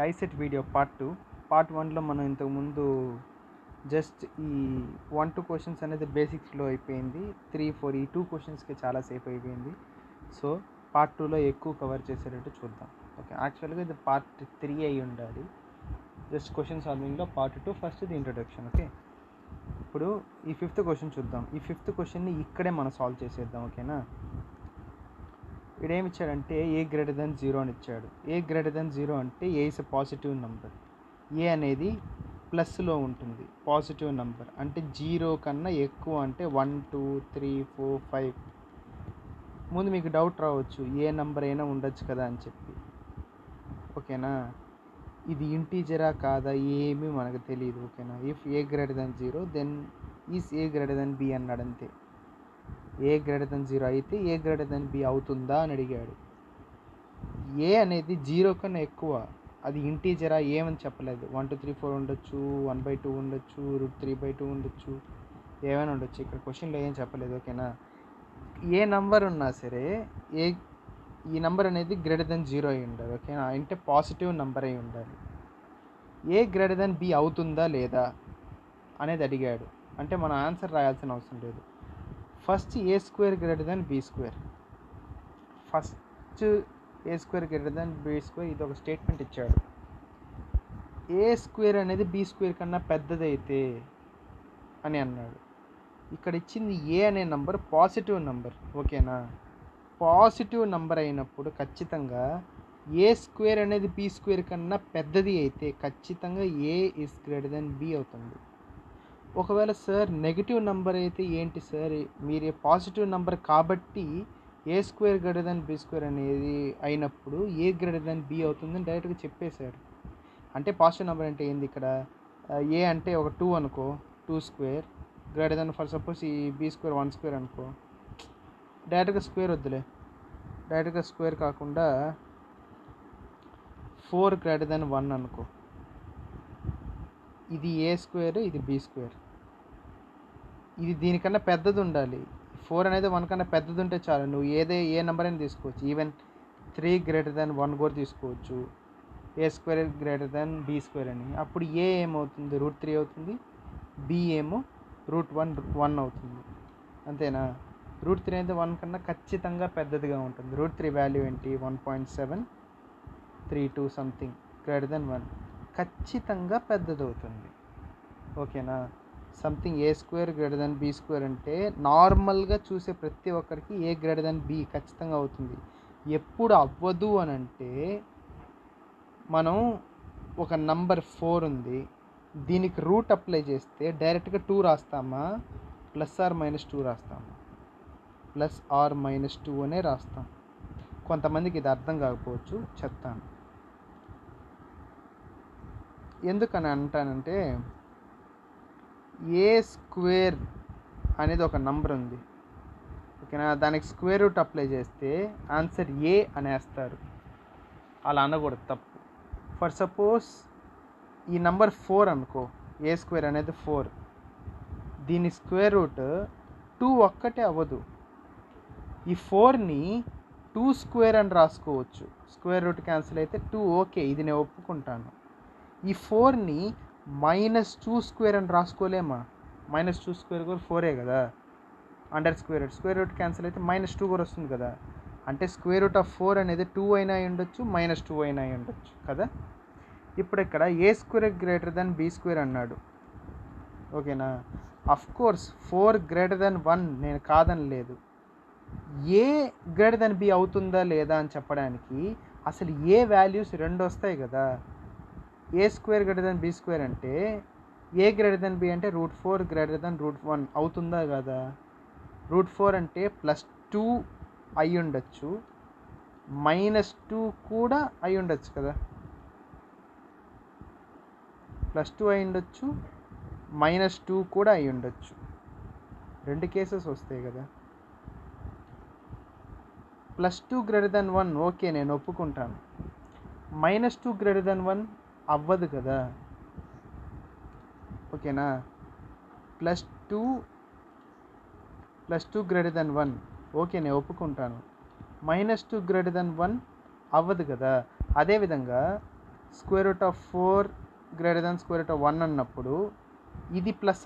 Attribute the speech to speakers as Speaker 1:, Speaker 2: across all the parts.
Speaker 1: ICET video part 1లో మనం ఇంతకుముందు just ఈ 1-2 క్వశ్చన్స్ అనేది బేసిక్స్లో అయిపోయింది. 3-4 ఈ 2 క్వశ్చన్స్కి చాలాసేపు అయిపోయింది. సో పార్ట్ 2లో ఎక్కువ కవర్ చేసేటట్టు చూద్దాం. ఓకే, యాక్చువల్గా ఇది పార్ట్ 3 అయి ఉండాలి. జస్ట్ క్వశ్చన్ సాల్వింగ్లో పార్ట్ 2 ఫస్ట్ ఇది ఇంట్రొడక్షన్. ఓకే, ఇప్పుడు ఈ 5th క్వశ్చన్ చూద్దాం. ఈ 5th క్వశ్చన్ని ఇక్కడే మనం సాల్వ్ చేసేద్దాం. ఓకేనా, ఇదేమి ఇచ్చాడంటే ఏ గ్రేటర్ దెన్ 0 అని ఇచ్చాడు. ఏ గ్రేటర్ దెన్ 0 అంటే A is a positive number. A అనేది ప్లస్లో ఉంటుంది, పాజిటివ్ నెంబర్ అంటే 0 కన్నా ఎక్కువ అంటే 1 2 3 4 5. ముందు మీకు డౌట్ రావచ్చు, ఏ నెంబర్ అయినా ఉండొచ్చు కదా అని చెప్పి. ఓకేనా, ఇది ఇంటీజరా కాదా ఏమీ మనకు తెలియదు. ఓకేనా, if A greater than 0 than is A greater than B అన్నాడు అంతే. ఏ గ్రేటర్ దెన్ 0 అయితే ఏ గ్రేటర్ దెన్ బి అవుతుందా అని అడిగాడు. ఏ అనేది 0 కన్నా ఎక్కువ, అది ఇంటీజరా ఏమని చెప్పలేదు. 1 2 3 4 ఉండొచ్చు, 1/2 ఉండొచ్చు, √3/2 ఉండొచ్చు, ఏమైనా ఉండొచ్చు. ఇక్కడ క్వశ్చన్లో ఏం చెప్పలేదు. ఓకేనా, ఏ నంబర్ ఉన్నా సరే ఈ నంబర్ అనేది గ్రేటర్ దెన్ 0 అయి ఉండాలి. ఓకేనా, అంటే పాజిటివ్ నెంబర్ అయి ఉండాలి. ఏ గ్రేటర్ దెన్ బి అవుతుందా లేదా అనేది అడిగాడు. అంటే మనం ఆన్సర్ రాయాల్సిన అవసరం లేదు. First A square greater than B square. First A square greater than B square, ఇది ఒక స్టేట్మెంట్ ఇచ్చాడు. ఏ స్క్వేర్ అనేది బి స్క్వేర్ కన్నా పెద్దదైతే అని అన్నాడు. ఇక్కడ ఇచ్చింది ఏ అనే నంబర్ పాజిటివ్ నంబర్. ఓకేనా, పాజిటివ్ నంబర్ అయినప్పుడు ఖచ్చితంగా ఏ స్క్వేర్ అనేది బి స్క్వేర్ కన్నా పెద్దది అయితే ఖచ్చితంగా A is greater than B అవుతుంది. ఒకవేళ సార్ నెగిటివ్ నెంబర్ అయితే ఏంటి సార్, మీరు పాజిటివ్ నెంబర్ కాబట్టి A square greater than B square అనేది అయినప్పుడు ఏ గ్రేటర్ దెన్ బి అవుతుందని డైరెక్ట్గా చెప్పేశారు. అంటే పాజిటివ్ నెంబర్ అంటే ఏంది ఇక్కడ, ఏ అంటే ఒక 2 అనుకో, 2 square greater then for suppose ఈ బి స్క్వేర్ 1 స్క్వేర్ అనుకో. డైరెక్ట్గా స్క్వేర్ వద్దులే, డైరెక్ట్గా స్క్వేర్ కాకుండా 4 గ్రేటర్ దెన్ 1 అనుకో. ఇది ఏ స్క్వేర్, ఇది బి స్క్వేర్. ఇది దీనికన్నా పెద్దది ఉండాలి. 4 అనేది 1 కన్నా పెద్దది ఉంటే చాలు, నువ్వు ఏ నెంబర్ అయినా తీసుకోవచ్చు. ఈవెన్ 3 గ్రేటర్ దెన్ 1 కూడా తీసుకోవచ్చు. A square greater than B square అని. అప్పుడు ఏ ఏమవుతుంది, √3 అవుతుంది, బి ఏమో √1 అవుతుంది. అంతేనా, √3 అనేది 1 కన్నా ఖచ్చితంగా పెద్దదిగా ఉంటుంది. √3 వాల్యూ ఏంటి, 1.732 సంథింగ్ గ్రేటర్ దెన్ 1, ఖచ్చితంగా పెద్దది అవుతుంది. ఓకేనా, something A square greater than B square అంటే నార్మల్గా చూసే ప్రతి ఒక్కరికి ఏ గ్రేటర్ దెన్ బి ఖచ్చితంగా అవుతుంది. ఎప్పుడు అవ్వదు అని అంటే, మనం ఒక నంబర్ 4 ఉంది, దీనికి రూట్ అప్లై చేస్తే డైరెక్ట్గా 2 రాస్తామా, +or-2 రాస్తామా, +or-2 అనే రాస్తాం. కొంతమందికి ఇది అర్థం కాకపోవచ్చు, చెప్తాను ఎందుకని అంటానంటే, ఏ స్క్వేర్ అనేది ఒక నంబర్ ఉంది. ఓకేనా, దానికి స్క్వేర్ రూట్ అప్లై చేస్తే ఆన్సర్ ఏ అనేస్తారు. అలా అనకూడదు, తప్పు. ఫర్ సపోజ్ ఈ నంబర్ 4 అనుకో, ఏ స్క్వేర్ అనేది 4, దీని స్క్వేర్ రూట్ 2 ఒక్కటే అవ్వదు. ఈ 4ని 2 స్క్వేర్ అని రాసుకోవచ్చు, స్క్వేర్ రూట్ క్యాన్సిల్ అయితే 2. ఓకే, ఇది నేను ఒప్పుకుంటాను. ఈ 4ని -2 స్క్వేర్ అని రాసుకోలేమా, -2 స్క్వేర్ కూడా 4 కదా, అండర్ స్క్వేర్ రూట్ క్యాన్సిల్ అయితే -2 కూడా వస్తుంది కదా. అంటే స్క్వేర్ రూట్ ఆఫ్ 4 అనేది 2 అయినా ఉండొచ్చు, -2 అయినా ఉండొచ్చు కదా. ఇప్పుడు ఇక్కడ A square greater than B square అన్నాడు. ఓకేనా, అఫ్ కోర్స్ 4 గ్రేటర్ దెన్ 1 నేను కాదని లేదు. ఏ గ్రేటర్ దెన్ బి అవుతుందా లేదా అని చెప్పడానికి అసలు ఏ వాల్యూస్ 2 వస్తాయి కదా. A square greater than B square అంటే ఏ గ్రేటర్ దెన్ బి అంటే √4 గ్రేటర్ దెన్ √1 అవుతుందా కదా. √4 అంటే +2 అయి ఉండొచ్చు, -2 కూడా అయి ఉండొచ్చు కదా. +2 అయి ఉండొచ్చు, -2 కూడా అయి ఉండొచ్చు. 2 కేసెస్ వస్తాయి కదా. +2 గ్రేటర్ దెన్ 1 ఓకే, నేను ఒప్పుకుంటాను. -2 గ్రేటర్ దెన్ 1 అవ్వదు కదా. ఓకేనా, +2 గ్రేటర్ దెన్ 1 ఓకే, నేను ఒప్పుకుంటాను. -2 గ్రేటర్ దెన్ 1 అవ్వదు కదా. అదేవిధంగా 4 గ్రేటర్ దాన్ √1 అన్నప్పుడు ఇది ప్లస్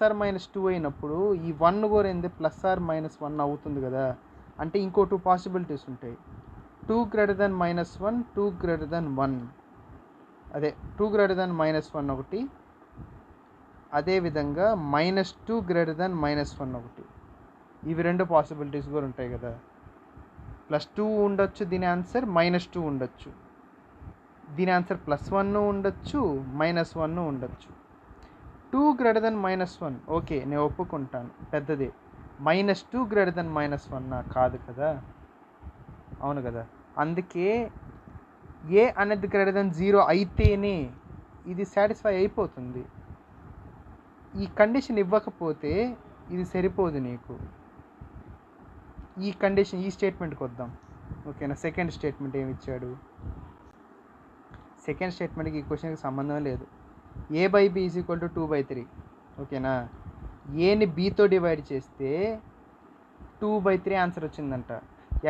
Speaker 1: ఆర్ మైనస్ 2 అయినప్పుడు ఈ 1 కూడా ఏంది +or-1 అవుతుంది కదా. అంటే ఇంకో 2 పాసిబిలిటీస్ ఉంటాయి. 2 గ్రేటర్ దాన్ -1, 2 గ్రేటర్ దాన్ 1, అదే 2 గ్రేటర్ దాన్ -1 ఒకటి, అదేవిధంగా -2 గ్రేటర్ దాన్ -1 ఒకటి. ఇవి 2 పాసిబిలిటీస్ కూడా ఉంటాయి కదా. +2 ఉండొచ్చు దీని ఆన్సర్, -2 ఉండొచ్చు దీని ఆన్సర్, +1 ఉండొచ్చు, -1 ఉండొచ్చు. 2 గ్రేటర్ దాన్ -1 ఓకే నేను ఒప్పుకుంటాను పెద్దదే. -2 గ్రేటర్ దాన్ -1 కాదు కదా, అవును కదా. అందుకే ఏ అనేది గ్రేటర్ దాన్ 0 అయితేనే ఇది సాటిస్ఫై అయిపోతుంది. ఈ కండిషన్ ఇవ్వకపోతే ఇది సరిపోదు నీకు. ఈ కండిషన్, ఈ స్టేట్మెంట్కి వద్దాం ఓకేనా. సెకండ్ స్టేట్మెంట్ ఏమి ఇచ్చాడు? సెకండ్ స్టేట్మెంట్కి ఈ క్వశ్చన్కి సంబంధం లేదు. a/b = 2/3 ఓకేనా. ఏని బీతో డివైడ్ చేస్తే 2/3 ఆన్సర్ వచ్చిందంట.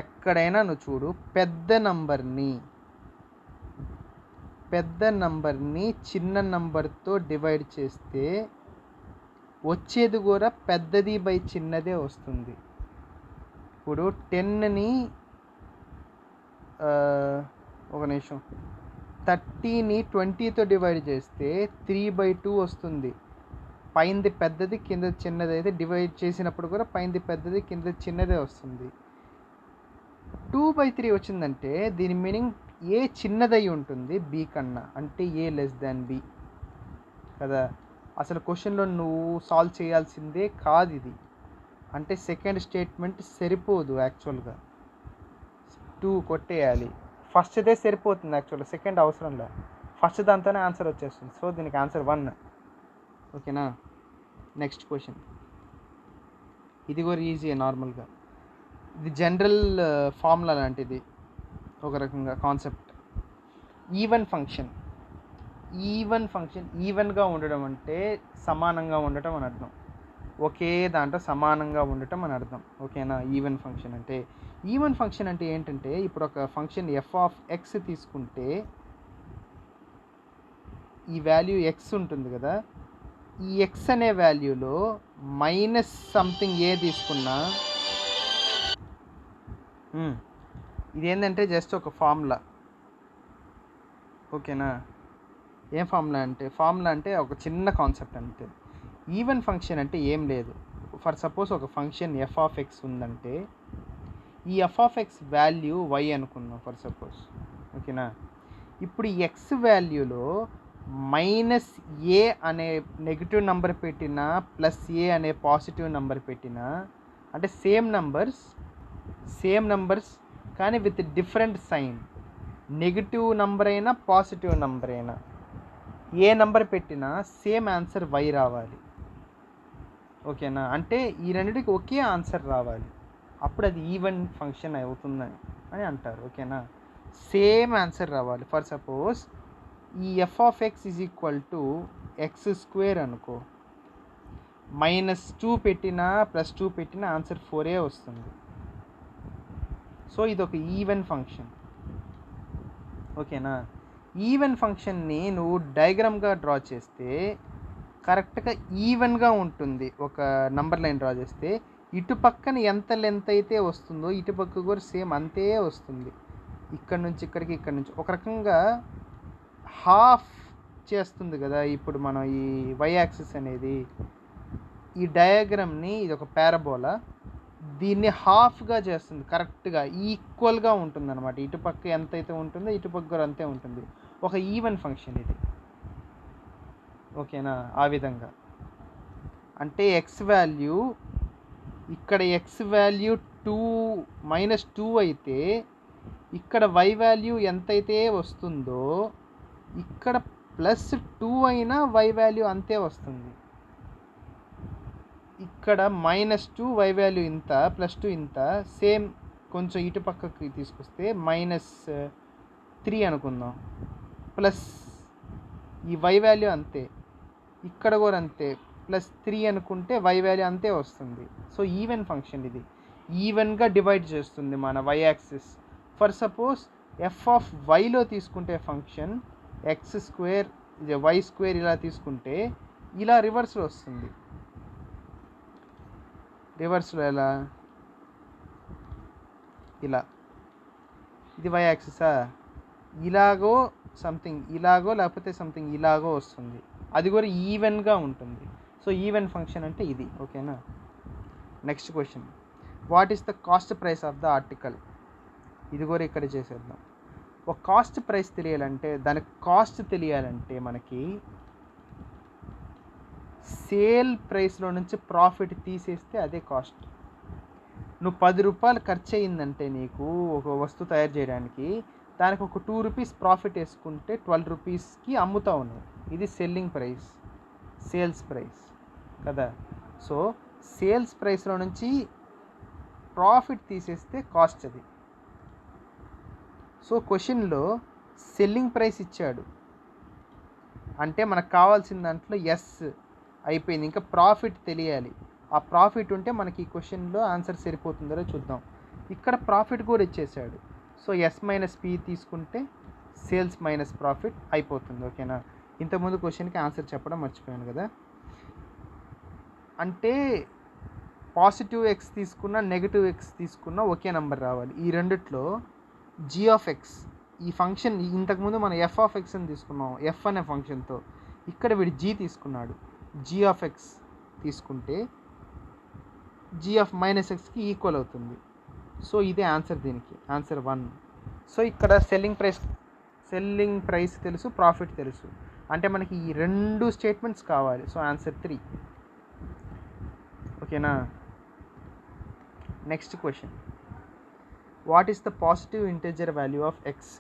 Speaker 1: ఎక్కడైనా నువ్వు చూడు, పెద్ద నంబర్ని చిన్న నంబర్తో డివైడ్ చేస్తే వచ్చేది కూడా పెద్దది బై చిన్నదే వస్తుంది. ఇప్పుడు 10ని ఒక నిమిషం 30ని 20తో డివైడ్ చేస్తే 3/2 వస్తుంది. పైంది పెద్దది కింద చిన్నది అయితే డివైడ్ చేసినప్పుడు కూడా పైంది పెద్దది కింద చిన్నదే వస్తుంది. 2/3 వచ్చిందంటే దీని మీనింగ్ ఏ చిన్నదై ఉంటుంది బి కన్నా, అంటే ఏ లెస్ దాన్ బి కదా. అసలు క్వశ్చన్లో నువ్వు సాల్వ్ చేయాల్సిందే కాదు ఇది. అంటే సెకండ్ స్టేట్మెంట్ సరిపోదు యాక్చువల్గా, 2 కొట్టేయాలి. ఫస్ట్దే సరిపోతుంది యాక్చువల్గా, సెకండ్ అవసరం లే, ఫస్ట్ దాంతోనే ఆన్సర్ వచ్చేస్తుంది. సో దీనికి ఆన్సర్ 1 ఓకేనా. నెక్స్ట్ క్వశ్చన్, ఇది కూడా ఈజీ నార్మల్గా. ఇది జనరల్ ఫార్ములా లాంటిది ఒక రకంగా కాన్సెప్ట్. ఈవెన్ ఫంక్షన్ ఈవెన్గా ఉండడం అంటే సమానంగా ఉండటం అని అర్థం. ఒకే దాంట్లో సమానంగా ఉండటం అని అర్థం ఓకేనా. ఈవెన్ ఫంక్షన్ అంటే ఏంటంటే, ఇప్పుడు ఒక ఫంక్షన్ f(x) తీసుకుంటే ఈ వాల్యూ x ఉంటుంది కదా. ఈ x అనే వాల్యూలో మైనస్ సంథింగ్ ఏ తీసుకున్నా, ఇదేంటంటే జస్ట్ ఒక ఫార్ములా ఓకేనా. ఏం ఫార్ములా అంటే ఒక చిన్న కాన్సెప్ట్ అంతే. ఈవెన్ ఫంక్షన్ అంటే ఏం లేదు. ఫర్ సపోజ్ ఒక ఫంక్షన్ f(x) ఉందంటే ఈ f(x) వాల్యూ y అనుకుందాం ఫర్ సపోజ్ ఓకేనా. ఇప్పుడు ఈ x వాల్యూలో -a అనే నెగిటివ్ నెంబర్ పెట్టినా +a అనే పాజిటివ్ నెంబర్ పెట్టినా, అంటే సేమ్ నంబర్స్ కానీ with different sign. Negative number అయినా పాజిటివ్ నెంబర్ అయినా ఏ నెంబర్ పెట్టినా సేమ్ ఆన్సర్ y రావాలి ఓకేనా. అంటే ఈ రెండింటికి ఒకే ఆన్సర్ రావాలి, అప్పుడు అది ఈవెన్ ఫంక్షన్ అవుతుందని అని అంటారు ఓకేనా. సేమ్ ఆన్సర్ రావాలి. ఫర్ సపోజ్ ఈ f(x) = x² అనుకో, -2 పెట్టినా +2 పెట్టినా ఆన్సర్ 4 వస్తుంది. సో ఇది ఒక ఈవెన్ ఫంక్షన్ ఓకేనా. ఈవెన్ ఫంక్షన్ని నువ్వు డయాగ్రామ్గా డ్రా చేస్తే కరెక్ట్గా ఈవెన్గా ఉంటుంది. ఒక నంబర్ లైన్ డ్రా చేస్తే ఇటు పక్కన ఎంత లెంత్ అయితే వస్తుందో ఇటు పక్క కూడా సేమ్ అంతే వస్తుంది. ఇక్కడ నుంచి ఇక్కడికి, ఇక్కడ నుంచి ఒక రకంగా హాఫ్ చేస్తుంది కదా. ఇప్పుడు మనం ఈ y యాక్సిస్ అనేది, ఈ డయాగ్రామ్ని, ఇది ఒక పారాబోలా, దీన్ని హాఫ్గా చేస్తుంది. కరెక్ట్గా ఈక్వల్గా ఉంటుంది అనమాట. ఇటుపక్క ఎంత అయితే ఉంటుందో ఇటుపక్క కూడా అంతే ఉంటుంది. ఒక ఈవెన్ ఫంక్షన్ ఇది ఓకేనా. ఆ విధంగా అంటే ఇక్కడ x వాల్యూ -2 అయితే ఇక్కడ y వాల్యూ ఎంతైతే వస్తుందో ఇక్కడ +2 అయినా y వాల్యూ అంతే వస్తుంది. ఇక్కడ -2 y వాల్యూ ఇంత, +2 ఇంత, సేమ్ కొంచెం ఇటు పక్కకి తీసుకొస్తే -3 అనుకుందాం, ప్లస్ ఈ y వాల్యూ అంతే, ఇక్కడ కూడా అంతే, +3 అనుకుంటే y వాల్యూ అంతే వస్తుంది. సో ఈవెన్ ఫంక్షన్ ఇది ఈవెన్గా డివైడ్ చేస్తుంది మన y axis. For suppose F of వైలో తీసుకుంటే function X square Y square ఇలా తీసుకుంటే ఇలా రివర్స్లో వస్తుంది. రివర్స్లో ఎలా, ఇలా, ఇది వై యాక్సిసా, ఇలాగో సంథింగ్ ఇలాగో లేకపోతే సంథింగ్ ఇలాగో వస్తుంది. అది కూడా ఈవెన్గా ఉంటుంది. సో ఈవెన్ ఫంక్షన్ అంటే ఇది. ఓకేనా. Next question, what is the cost price of the article. ఇది కూడా ఇక్కడ చేసేద్దాం. ఒక కాస్ట్ ప్రైస్ తెలియాలంటే, దాని కాస్ట్ తెలియాలంటే మనకి సేల్ ప్రైస్లో నుంచి ప్రాఫిట్ తీసేస్తే అదే కాస్ట్. నువ్వు 10 రూపాయలు ఖర్చు అయ్యిందంటే నీకు ఒక వస్తువు తయారు చేయడానికి, దానికి ఒక 2 రూపీస్ ప్రాఫిట్ వేసుకుంటే 12 రూపీస్కి అమ్ముతావు నువ్వు. ఇది సెల్లింగ్ ప్రైస్, సేల్స్ ప్రైస్ కదా. సో సేల్స్ ప్రైస్లో నుంచి ప్రాఫిట్ తీసేస్తే కాస్ట్ అది. సో క్వశ్చన్లో సెల్లింగ్ ప్రైస్ ఇచ్చాడు అంటే మనకు కావాల్సిన దాంట్లో ఎస్ అయిపోయింది, ఇంకా ప్రాఫిట్ తెలియాలి. ఆ ప్రాఫిట్ ఉంటే మనకి ఈ క్వశ్చన్లో ఆన్సర్ సరిపోతుందో చూద్దాం. ఇక్కడ ప్రాఫిట్ కూడా ఇచ్చేసాడు. సో ఎస్ మైనస్ పి తీసుకుంటే సేల్స్ మైనస్ ప్రాఫిట్ అయిపోతుంది. ఓకేనా. ఇంతకుముందు క్వశ్చన్కి ఆన్సర్ చెప్పడం మర్చిపోయాను కదా. అంటే పాజిటివ్ ఎక్స్ తీసుకున్నా నెగిటివ్ ఎక్స్ తీసుకున్నా ఒకే నెంబర్ రావాలి. ఈ రెండిట్లో జీ ఆఫ్ ఎక్స్, ఈ ఫంక్షన్ ఇంతకుముందు మనం ఎఫ్ ఆఫ్ ఎక్స్ అని తీసుకున్నాం ఎఫ్ అనే ఫంక్షన్తో, ఇక్కడ వీడు జీ తీసుకున్నాడు. జీ ఆఫ్ ఎక్స్ తీసుకుంటే జీ ఆఫ్ మైనస్ ఎక్స్కి ఈక్వల్ అవుతుంది. సో ఇదే ఆన్సర్, దీనికి ఆన్సర్ 1. సో ఇక్కడ సెల్లింగ్ ప్రైస్ తెలుసు, ప్రాఫిట్ తెలుసు, అంటే మనకి ఈ 2 స్టేట్మెంట్స్ కావాలి. So answer 3. ఓకేనా. Next question, what is the positive integer value of X.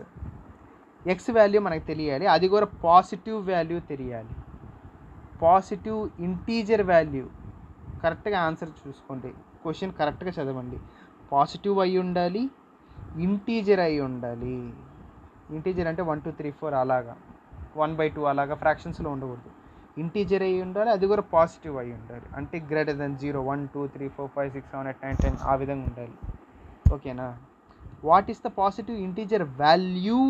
Speaker 1: X value మనకు తెలియాలి, అది కూడా పాజిటివ్ వాల్యూ తెలియాలి. పాజిటివ్ ఇంటీజర్ వాల్యూ కరెక్ట్గా ఆన్సర్ చూసుకోండి, క్వశ్చన్ కరెక్ట్గా చదవండి. పాజిటివ్ అయి ఉండాలి, ఇంటీజర్ అయి ఉండాలి. ఇంటీజర్ అంటే 1 2 3 4 అలాగా 1/2 అలాగా ఫ్రాక్షన్స్లో ఉండకూడదు. ఇంటీజర్ అయి ఉండాలి, అది కూడా పాజిటివ్ అయి ఉండాలి. అంటే గ్రేటర్ దెన్ 0 1 2 3 4 5 6 7 8 9 10 ఆ విధంగా ఉండాలి. ఓకేనా. What is the positive integer value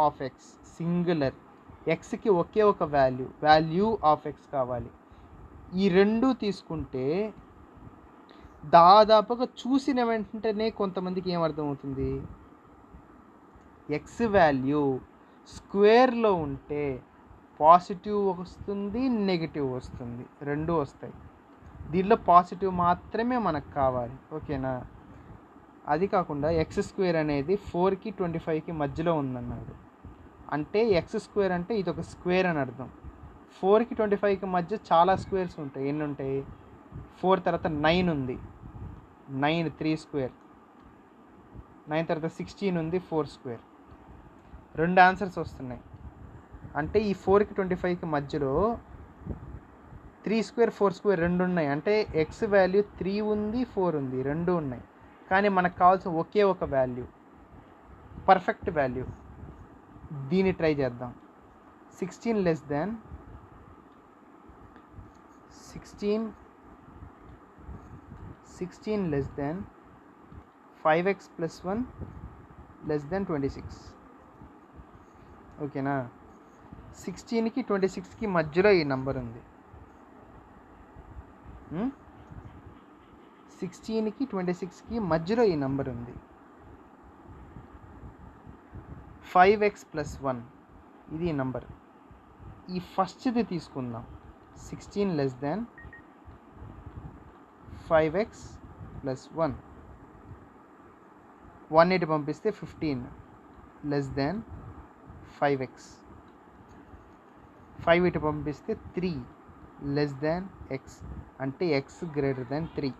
Speaker 1: of X. Singular, ఎక్స్కి ఒకే ఒక వాల్యూ ఆఫ్ ఎక్స్ కావాలి. ఈ 2 తీసుకుంటే దాదాపుగా చూసిన వెంటనే కొంతమందికి ఏమర్థమవుతుంది, ఎక్స్ వాల్యూ స్క్వేర్లో ఉంటే పాజిటివ్ వస్తుంది, నెగిటివ్ వస్తుంది, 2 వస్తాయి. దీనిలో పాజిటివ్ మాత్రమే మనకు కావాలి. ఓకేనా. అది కాకుండా ఎక్స్ స్క్వేర్ అనేది 4కి 25కి మధ్యలో ఉందన్నాడు. అంటే ఎక్స్ స్క్వేర్ అంటే ఇది ఒక స్క్వేర్ అని అర్థం. 4కి 25కి మధ్య చాలా స్క్వేర్స్ ఉంటాయి. ఎన్ని ఉంటాయి, 4 తర్వాత 9 ఉంది, 9 3 స్క్వేర్, 9 తర్వాత 16 ఉంది 4 స్క్వేర్. 2 ఆన్సర్స్ వస్తున్నాయి. అంటే ఈ 4కి 25కి మధ్యలో 3 స్క్వేర్ 4 స్క్వేర్ 2 ఉన్నాయి. అంటే ఎక్స్ వాల్యూ 3 ఉంది 4 ఉంది, 2 ఉన్నాయి. కానీ మనకు కావాల్సిన ఒకే ఒక వాల్యూ, పర్ఫెక్ట్ వాల్యూ. దీన్ని ట్రై చేద్దాం. 16 less than 5x + 1 less than 26. ఓకేనా. 16కి 26కి మధ్యలో ఈ నెంబర్ ఉంది. 16కి 26కి మధ్యలో ఈ నెంబర్ ఉంది. 5x + 1 ఇది నెంబర్. ఈ ఫస్ట్ది తీసుకుందాం. 16 లెస్ దాన్ 5x + 1. 1 ఇటు పంపిస్తే 15 లెస్ దాన్ 5x. 5 ఇటు పంపిస్తే 3 లెస్ దాన్ x. అంటే x గ్రేటర్ దాన్ 3.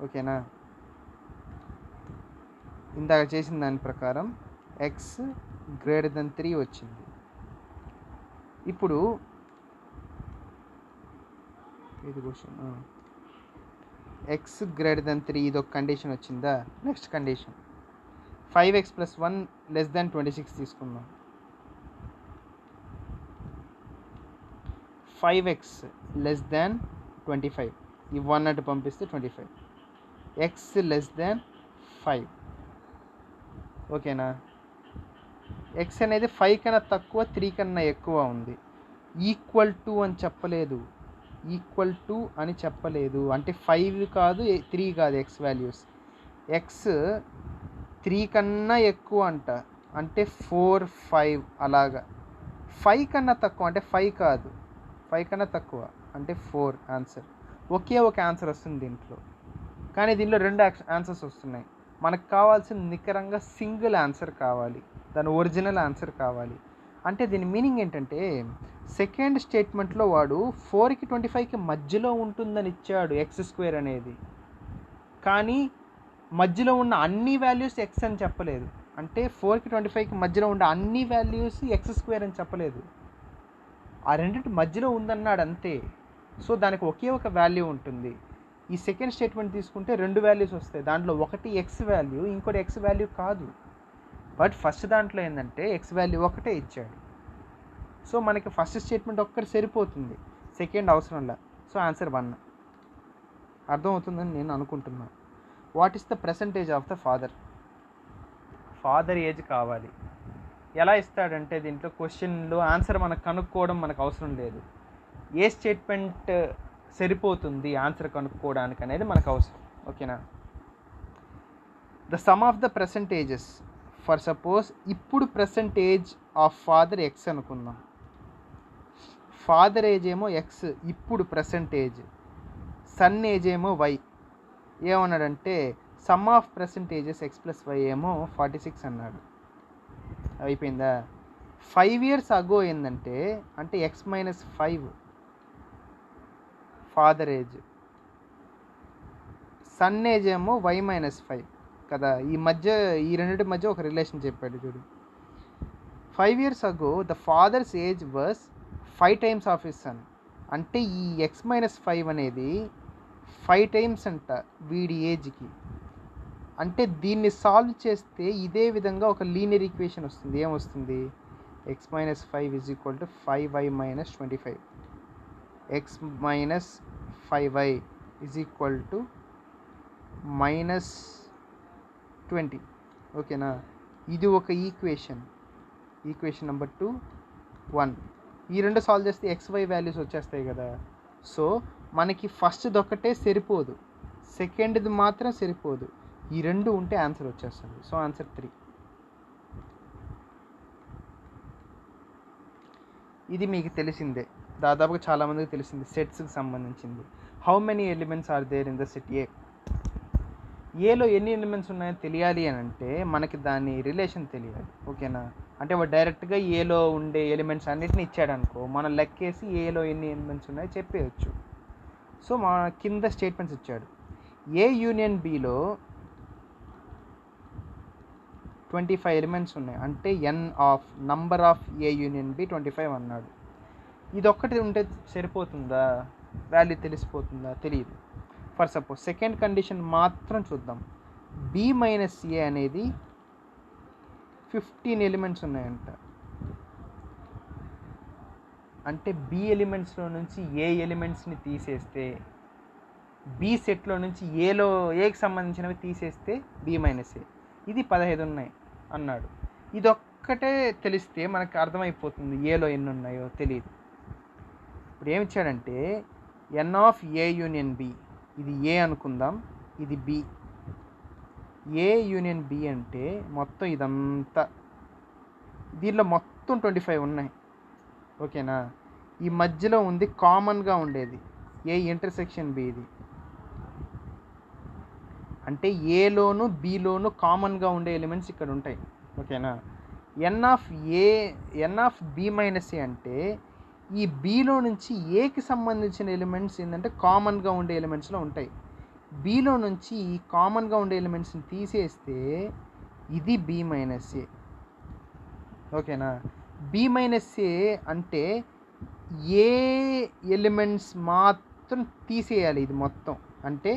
Speaker 1: ఓకేనా. ఇందాక చేసిన దాని ప్రకారం x గ్రేటర్ దాన్ 3 వచ్చింది. ఇప్పుడు ఇది క్వశ్చన్, x గ్రేటర్ దాన్ 3 ఇది ఒక కండిషన్ వచ్చిందా. Next condition 5x + 1 less than 26 తీసుకుందాం. 5x లెస్ దాన్ 25, ఈ 1 అటు పంపిస్తే 25. x less than 5. ఓకేనా. ఎక్స్ అనేది 5 కన్నా తక్కువ 3 కన్నా ఎక్కువ ఉంది. ఈక్వల్ టు అని చెప్పలేదు, ఈక్వల్ టు అని చెప్పలేదు. అంటే 5 కాదు 3 కాదు ఎక్స్ వాల్యూస్. ఎక్స్ 3 కన్నా ఎక్కువ అంట, అంటే 4 5 అలాగా. 5 కన్నా తక్కువ అంటే 5 కాదు, 5 కన్నా తక్కువ అంటే 4 ఆన్సర్. ఒకే ఒక ఆన్సర్ వస్తుంది దీంట్లో, కానీ దీనిలో 2 ఆన్సర్స్ వస్తున్నాయి. మనకు కావాల్సిన నికరంగా సింగిల్ ఆన్సర్ కావాలి, దాని ఒరిజినల్ ఆన్సర్ కావాలి. అంటే దీని మీనింగ్ ఏంటంటే సెకండ్ స్టేట్మెంట్లో వాడు 4కి 25కి మధ్యలో ఉంటుందని ఇచ్చాడు ఎక్స్ స్క్వేర్ అనేది, కానీ మధ్యలో ఉన్న అన్ని వాల్యూస్ ఎక్స్ అని చెప్పలేదు. అంటే 4కి 25కి మధ్యలో ఉన్న అన్ని వాల్యూస్ ఎక్స్ స్క్వేర్ అని చెప్పలేదు, ఆ రెండింటి మధ్యలో ఉందన్నాడు అంతే. సో దానికి ఒకే ఒక వాల్యూ ఉంటుంది. ఈ సెకండ్ స్టేట్మెంట్ తీసుకుంటే 2 వాల్యూస్ వస్తాయి, దాంట్లో ఒకటి ఎక్స్ వాల్యూ, ఇంకోటి ఎక్స్ వాల్యూ కాదు. బట్ ఫస్ట్ దాంట్లో ఏంటంటే ఎక్స్ వాల్యూ ఒకటే ఇచ్చాడు. సో మనకి ఫస్ట్ స్టేట్మెంట్ ఒక్కటి సరిపోతుంది, సెకండ్ అవసరంలా. So answer 1. అర్థమవుతుందని నేను అనుకుంటున్నాను. What is the percentage of the father? Father age కావాలి. ఎలా ఇస్తాడంటే దీంట్లో క్వశ్చన్లో ఆన్సర్ మనకు కనుక్కోవడం మనకు అవసరం లేదు, ఏ స్టేట్మెంట్ సరిపోతుంది ఆన్సర్ కనుక్కోవడానికి అనేది మనకు అవసరం. ఓకేనా. The sum of the percentages for suppose ఇప్పుడు పర్సంటేజ్ ఆఫ్ ఫాదర్ ఎక్స్ అనుకుందాం. ఫాదర్ ఏజ్ ఏమో ఎక్స్ ఇప్పుడు పర్సంటేజ్, సన్ ఏజ్ ఏమో వై. ఏమన్నాడంటే sum of percentages X plus Y ఏమో 46 అన్నాడు. అయిపోయిందా. 5 years అగో ఏంటంటే అంటే X minus 5 father age, son age ఏమో వై మైనస్ 5 కదా. ఈ రెండింటి మధ్య ఒక రిలేషన్ చెప్పాడు చూడు. 5 years ago the father's age was 5 times of his son. అంటే ఈ ఎక్స్ మైనస్ 5 అనేది 5 times అంట వీడి ఏజ్కి. అంటే దీన్ని సాల్వ్ చేస్తే ఇదే విధంగా ఒక లీనియర్ ఈక్వేషన్ వస్తుంది. ఏమొస్తుంది? X minus 5 is equal to 5y minus 25. X minus 5y is equal to minus 20. ఓకేనా. ఇది ఒక ఈక్వేషన్ నెంబర్ 2 1. ఈ రెండు సాల్వ్ చేస్తే XY వాల్యూస్ వచ్చేస్తాయి కదా. సో మనకి ఫస్ట్ది ఒకటే సరిపోదు, సెకండ్ది మాత్రం సరిపోదు, ఈ రెండు ఉంటే ఆన్సర్ వచ్చేస్తుంది. So answer 3. ఇది మీకు తెలిసిందే, దాదాపుగా చాలామందికి తెలిసింది, సెట్స్కి సంబంధించింది. How many elements are there in the set A? ఏలో ఎన్ని ఎలిమెంట్స్ ఉన్నాయో తెలియాలి అని అంటే మనకి దాని రిలేషన్ తెలియాలి. ఓకేనా. అంటే వాడు డైరెక్ట్గా ఏలో ఉండే ఎలిమెంట్స్ అన్నిటిని ఇచ్చాడు అనుకో, మనం లెక్కేసి ఏలో ఎన్ని ఎలిమెంట్స్ ఉన్నాయో చెప్పేయచ్చు. సో మా కింద స్టేట్మెంట్స్ ఇచ్చాడు. ఏ యూనియన్ బిలో 25 ఎలిమెంట్స్ ఉన్నాయి, అంటే number of A union B 25 అన్నాడు. ఇది ఒక్కటి ఉంటే సరిపోతుందా? వాల్యూ తెలిసిపోతుందా? తెలియదు. ఫర్ సపోజ్ సెకండ్ కండిషన్ మాత్రం చూద్దాం. బి మైనస్ ఏ అనేది 15 ఎలిమెంట్స్ ఉన్నాయంట. అంటే బి ఎలిమెంట్స్లో నుంచి ఏ ఎలిమెంట్స్ని తీసేస్తే, బి సెట్లో నుంచి ఏకి సంబంధించినవి తీసేస్తే బి మైనస్ ఏ, ఇది 15 ఉన్నాయి అన్నాడు. ఇది ఒక్కటే తెలిస్తే మనకు అర్థమైపోతుంది ఏలో ఎన్ని ఉన్నాయో. తెలియదు. ఇప్పుడు ఏమిచ్చాడంటే ఎన్ ఆఫ్ ఏ యూనియన్ బి, ఇది ఏ అనుకుందాం, ఇది బి. ఏ యూనియన్ బి అంటే మొత్తం ఇదంతా, దీనిలో మొత్తం 25 ఉన్నాయి. ఓకేనా. ఈ మధ్యలో ఉంది కామన్గా ఉండేది ఏ ఇంటర్సెక్షన్ బి. ఇది అంటే ఏలోను బిలోను కామన్గా ఉండే ఎలిమెంట్స్ ఇక్కడ ఉంటాయి. ఓకేనా. ఎన్ ఆఫ్ బి మైనస్ ఏ అంటే ఈ బిలో నుంచి ఏకి సంబంధించిన ఎలిమెంట్స్ ఏంటంటే కామన్గా ఉండే ఎలిమెంట్స్లో ఉంటాయి. బిలో నుంచి ఈ కామన్గా ఉండే ఎలిమెంట్స్ని తీసేస్తే ఇది బి మైనస్ ఏ. ఓకేనా. బి మైనస్ ఏ అంటే ఏ ఎలిమెంట్స్ మాత్రం తీసేయాలి ఇది మొత్తం, అంటే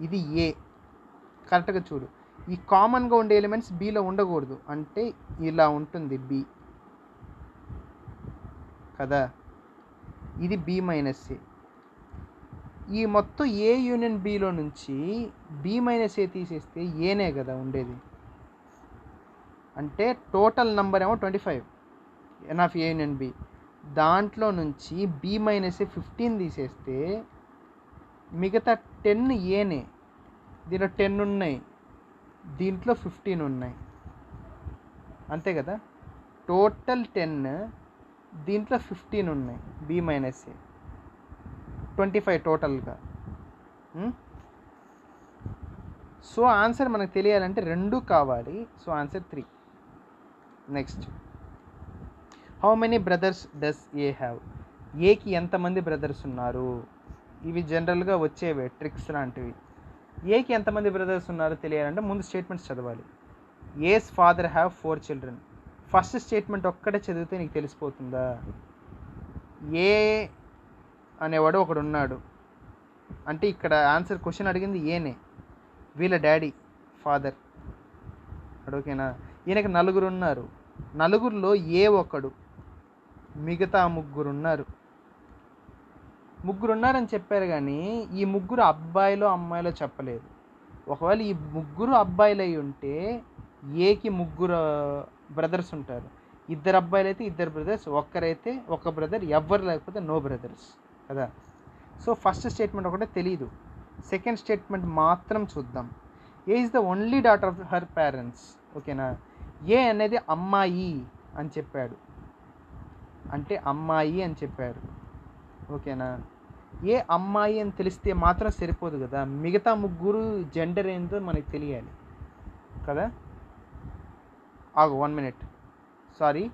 Speaker 1: ఇది ఏ. కరెక్ట్గా చూడు, ఈ కామన్గా ఉండే ఎలిమెంట్స్ బిలో ఉండకూడదు, అంటే ఇలా ఉంటుంది బి కదా. ఇది బి మైనస్ ఏ. ఈ మొత్తం ఏ యూనియన్ బిలో నుంచి బి మైనస్ ఏ తీసేస్తే ఏనే కదా ఉండేది. అంటే టోటల్ నెంబర్ ఏమో 25 ఎన్ ఆఫ్ ఏ అండ్ బి. దాంట్లో నుంచి బి మైనస్ ఏ 15 తీసేస్తే మిగతా 10 ఏనే. దీంట్లో 10 ఉన్నాయి, దీంట్లో 15 ఉన్నాయి, అంతే కదా. టోటల్ 10, దీంట్లో 15 ఉన్నాయి, బి మైనస్ ఏ 25 టోటల్గా. సో ఆన్సర్ మనకు తెలియాలంటే 2 కావాలి. So answer 3. Next, how many brothers does A have? ఏకి ఎంతమంది బ్రదర్స్ ఉన్నారు? ఇవి జనరల్గా వచ్చేవే, ట్రిక్స్ లాంటివి. ఏకి ఎంతమంది బ్రదర్స్ ఉన్నారో తెలియాలంటే ముందు స్టేట్మెంట్స్ చదవాలి. A's father have 4 children. First statement ఒక్కటే చదివితే నీకు తెలిసిపోతుందా? ఏ అనేవాడు ఒకడు ఉన్నాడు అంటే ఇక్కడ ఆన్సర్ క్వశ్చన్ అడిగింది ఏనే, వీళ్ళ డాడీ ఫాదర్. ఓకేనా. ఈయనకి 4 ఉన్నారు, 4లో ఏ ఒకడు, మిగతా 3 ఉన్నారు. 3 ఉన్నారని చెప్పారు కానీ ఈ 3 అబ్బాయిలో అమ్మాయిలో చెప్పలేదు. ఒకవేళ ఈ 3 అబ్బాయిలు అయి ఉంటే ఏకి 3 బ్రదర్స్ ఉంటారు. 2 అబ్బాయిలు అయితే 2 బ్రదర్స్, ఒక్కరైతే ఒక బ్రదర్, ఎవ్వరు లేకపోతే నో బ్రదర్స్ కదా. సో ఫస్ట్ స్టేట్మెంట్ ఒకటే తెలీదు. సెకండ్ స్టేట్మెంట్ మాత్రం చూద్దాం. A is the only daughter of her parents. ఓకేనా. ఏ అనేది అమ్మాయి అని చెప్పాడు, అంటే అమ్మాయి అని చెప్పారు. ఓకేనా. ఏ అమ్మాయి అని తెలిస్తే మాత్రం సరిపోదు కదా, మిగతా 3 జెండర్ ఏందో మనకి తెలియాలి కదా. 1 minute, సారీ.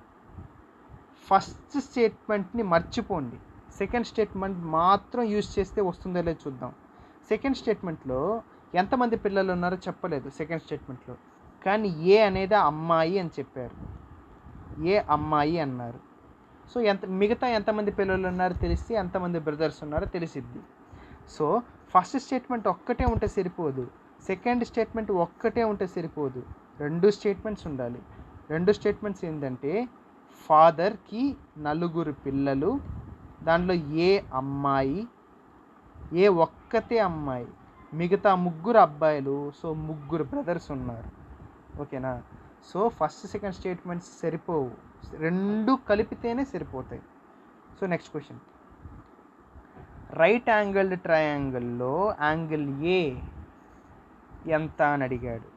Speaker 1: ఫస్ట్ స్టేట్మెంట్ని మర్చిపోండి, సెకండ్ స్టేట్మెంట్ మాత్రం యూజ్ చేస్తే వస్తుందో లేదో చూద్దాం. సెకండ్ స్టేట్మెంట్లో ఎంతమంది పిల్లలు ఉన్నారో చెప్పలేదు సెకండ్ స్టేట్మెంట్లో, కానీ ఏ అనేది అమ్మాయి అని చెప్పారు, ఏ అమ్మాయి అన్నారు. సో మిగతా ఎంతమంది పిల్లలు ఉన్నారో తెలిస్తే ఎంతమంది బ్రదర్స్ ఉన్నారో తెలిసిద్ది. సో ఫస్ట్ స్టేట్మెంట్ ఒక్కటే ఉంటే సరిపోదు, సెకండ్ స్టేట్మెంట్ ఒక్కటే ఉంటే సరిపోదు, 2 స్టేట్మెంట్స్ ఉండాలి. 2 స్టేట్మెంట్స్ ఏంటంటే ఫాదర్కి 4 పిల్లలు, దాంట్లో ఏ అమ్మాయి, ఏ ఒక్కతే అమ్మాయి, మిగతా 3 అబ్బాయిలు. సో 3 బ్రదర్స్ ఉన్నారు. ఓకేనా. సో ఫస్ట్ సెకండ్ స్టేట్మెంట్స్ సరిపోవు, 2 కలిపితేనే సరిపోతాయి. So next question, right angled ట్రయాంగిల్లో యాంగిల్ ఏ ఎంత అని అడిగాడు.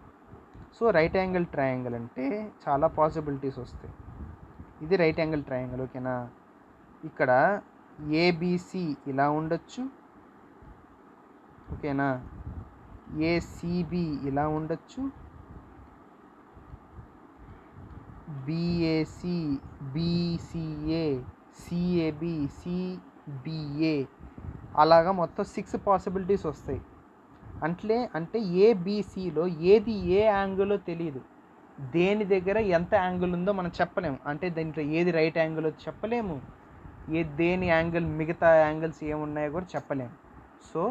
Speaker 1: సో రైట్ యాంగిల్ ట్రయాంగిల్ అంటే చాలా పాసిబిలిటీస్ వస్తాయి. ఇది రైట్ యాంగిల్ ట్రయాంగిల్. ఓకేనా. ఇక్కడ ఏబిసి ఇలా ఉండొచ్చు. ఓకేనా. ఏసిబి ఇలా ఉండొచ్చు, బిఏసి, బిసిఏ, సిఏబి, సిబిఏ, అలాగా మొత్తం 6 పాసిబిలిటీస్ వస్తాయి. అంటే ఏబిసిలో ఏది ఏ యాంగిల్లో తెలియదు, దేని దగ్గర ఎంత యాంగిల్ ఉందో మనం చెప్పలేము. అంటే దీంట్లో ఏది రైట్ యాంగిల్ చెప్పలేము, దేని యాంగిల్ మిగతా యాంగిల్స్ ఏమున్నాయో కూడా చెప్పలేము. సో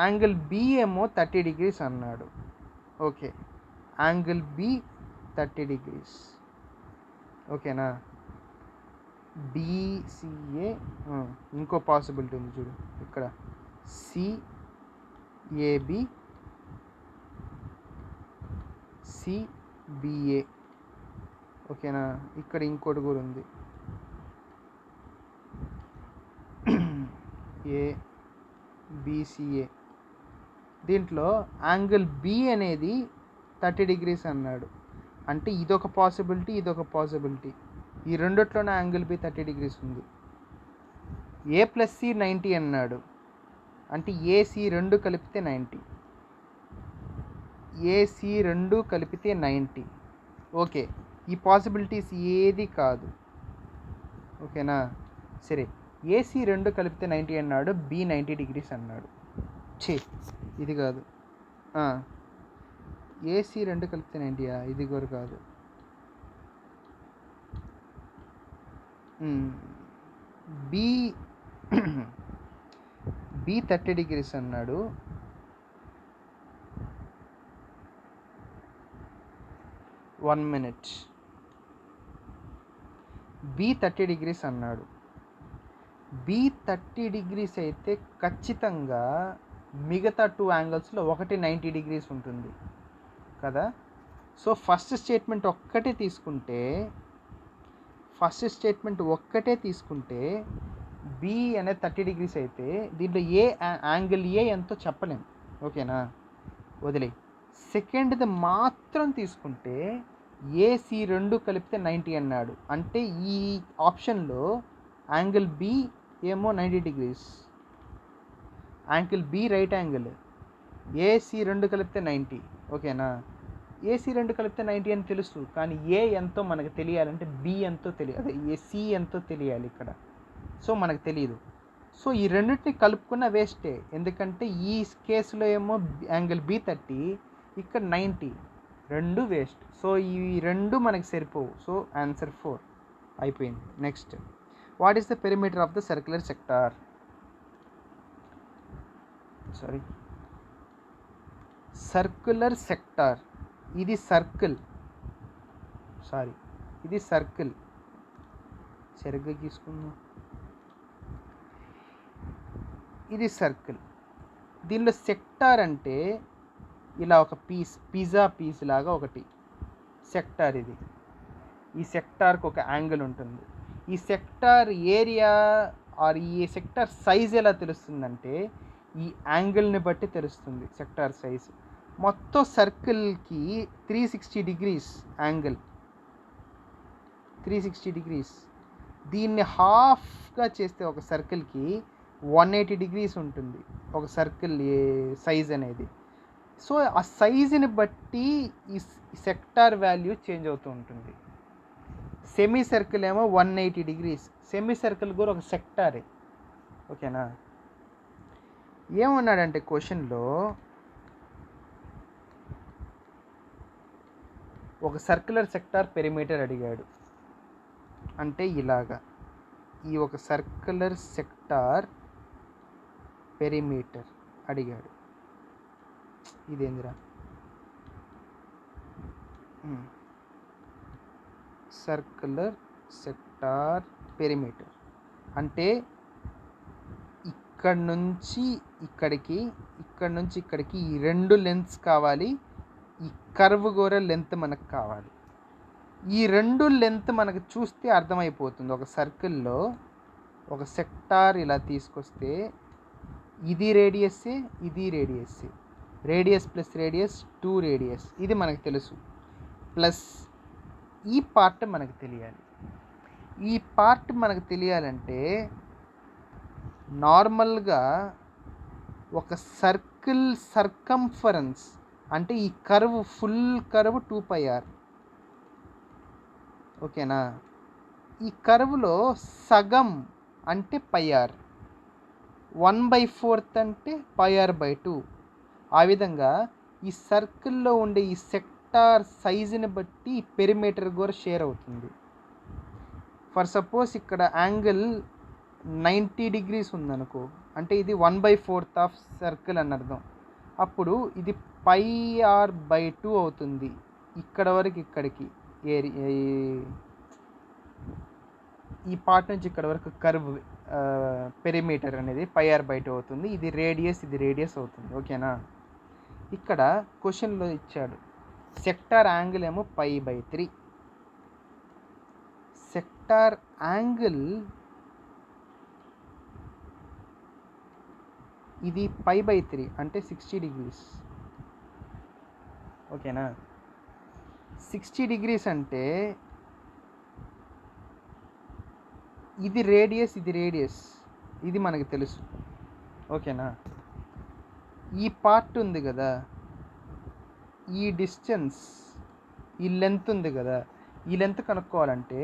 Speaker 1: యాంగిల్ బి ఏమో 30 degrees అన్నాడు. Okay, angle B 30 degrees. ఓకేనా. బిసిఏ, ఇంకో పాసిబిలిటీ ఉంది చూడు ఇక్కడ, సిఏబి, సిబిఏ. ఓకేనా. ఇక్కడ ఇంకోటి కూడా ఉంది, ఏబిసిఏ. దీంట్లో యాంగిల్ బి అనేది 30 degrees అన్నాడు, అంటే ఇదొక పాసిబిలిటీ, ఇదొక పాసిబిలిటీ. ఈ రెండిట్లోనే యాంగిల్ బి 30 degrees ఉంది. ఏ ప్లస్ సి 90 అన్నాడు, అంటే ఏసి 2 కలిపితే 90, ఏసి 2 కలిపితే 90. ఓకే, ఈ పాసిబిలిటీస్ ఏది కాదు. ఓకేనా. సరే, ఏసి 2 కలిపితే 90 అన్నాడు, బి 90 degrees అన్నాడు. ఇది కాదు. ఏసి 2 కలిపితే 90, ఇది కూడా కాదు. బి 30 degrees అన్నాడు, వన్ మినిట్. బి 30 degrees అన్నాడు. బి 30 degrees అయితే ఖచ్చితంగా మిగతా 2 యాంగిల్స్లో ఒకటి 90 degrees ఉంటుంది కదా. సో ఫస్ట్ స్టేట్మెంట్ ఒక్కటే తీసుకుంటే బి అనేది 30 డిగ్రీస్ అయితే దీంట్లో యాంగిల్ ఏ ఎంతో చెప్పలేం. ఓకేనా, వదిలే. సెకండ్ది మాత్రం తీసుకుంటే ఏసీ రెండు కలిపితే 90 అన్నాడు. అంటే ఈ ఆప్షన్లో యాంగిల్ బి ఏమో 90 degrees, angle B right angle, AC రెండు కలిపితే 90. ఓకేనా, ఏసీ రెండు కలిపితే 90 అని తెలుసు, కానీ ఏ ఎంతో మనకు తెలియాలంటే బి ఎంతో తెలియాలి, అదే ఏసీ ఎంతో తెలియాలి ఇక్కడ. సో మనకు తెలియదు. సో ఈ రెండింటిని కలుపుకున్న వేస్టే, ఎందుకంటే ఈ కేసులో ఏమో యాంగిల్ బి 30, ఇక్కడ 90, రెండు వేస్ట్. సో ఈ రెండు మనకి సరిపోవు. సో ఆన్సర్ 4 అయిపోయింది. Next, what is the perimeter of the circular sector? Circular sector, ఇది సర్కిల్ సరిగ్గా తీసుకుందాం. ఇది సర్కిల్. దీనిలో సెక్టార్ అంటే ఇలా ఒక పిజ్జా పీస్ లాగా ఒకటి సెక్టార్. ఇది ఈ సెక్టార్కి ఒక యాంగిల్ ఉంటుంది. ఈ సెక్టార్ ఏరియా ఆర్ ఈ సెక్టార్ సైజ్ ఎలా తెలుస్తుందంటే ఈ యాంగిల్ని బట్టి తెలుస్తుంది సెక్టార్ సైజ్. మొత్తం సర్కిల్కి 360 డిగ్రీస్ యాంగిల్, 360 డిగ్రీస్. దీన్ని హాఫ్గా చేస్తే ఒక సర్కిల్కి 180 డిగ్రీస్ ఉంటుంది ఒక సర్కిల్ సైజ్ అనేది. సో ఆ సైజుని బట్టి ఈ సెక్టార్ వాల్యూ చేంజ్ అవుతూ ఉంటుంది. సెమీ సర్కిల్ ఏమో 180 డిగ్రీస్. సెమీ సర్కిల్ కూడా ఒక సెక్టారే. ఓకేనా, ఏమన్నాడంటే క్వశ్చన్లో ఒక సర్క్యులర్ సెక్టార్ పెరిమీటర్ అడిగాడు. అంటే ఇలాగా ఈ ఒక సర్క్యులర్ సెక్టార్ పెరిమీటర్ అడిగాడు. ఇదేందిరా, సర్క్యులర్ సెక్టార్ పెరిమీటర్ అంటే ఇక్కడ నుంచి ఇక్కడికి, ఇక్కడ నుంచి ఇక్కడికి ఈ రెండు లెంత్స్ కావాలి. ఈ కర్వ్ కూడా లెంత్ మనకు కావాలి. ఈ రెండు లెంత్ మనకు చూస్తే అర్థమైపోతుంది. ఒక సర్కిల్లో ఒక సెక్టార్ ఇలా తీసుకొస్తే ఇది రేడియస్సే, ఇది రేడియస్సే, రేడియస్ ప్లస్ రేడియస్ 2 రేడియస్, ఇది మనకు తెలుసు. ప్లస్ ఈ పార్ట్ మనకు తెలియాలి. ఈ పార్ట్ మనకు తెలియాలంటే నార్మల్గా ఒక సర్కిల్ సర్కంఫరెన్స్ అంటే ఈ కర్వ్ ఫుల్ కర్వ్ 2πr. ఓకేనా, ఈ కర్వ్లో సగం అంటే πr, 1/4 అంటే πr/2. ఆ విధంగా ఈ సర్కిల్లో ఉండే ఈ సెక్టార్ సైజుని బట్టి పెరిమీటర్ కూడా షేర్ అవుతుంది. ఫర్ సపోజ్ ఇక్కడ యాంగిల్ 90 డిగ్రీస్ ఉందనుకో, అంటే ఇది 1/4 ఆఫ్ సర్కిల్ అని అర్థం. అప్పుడు ఇది πr/2 అవుతుంది. ఇక్కడ వరకు ఇక్కడికి ఈ పార్ట్ నుంచి ఇక్కడ వరకు కర్వ్ పెరిమీటర్ అనేది πr/2 అవుతుంది. ఇది రేడియస్ అవుతుంది. ఓకేనా, ఇక్కడ క్వశ్చన్లో ఇచ్చాడు సెక్టార్ యాంగిల్ ఏమో π/3. సెక్టార్ యాంగిల్ ఇది π/3 అంటే 60 డిగ్రీస్. ఓకేనా, 60 డిగ్రీస్ అంటే ఇది రేడియస్, ఇది మనకు తెలుసు. ఓకేనా, ఈ పార్ట్ ఉంది కదా, ఈ డిస్టెన్స్, ఈ లెంత్ ఉంది కదా, ఈ లెంత్ కనుక్కోవాలంటే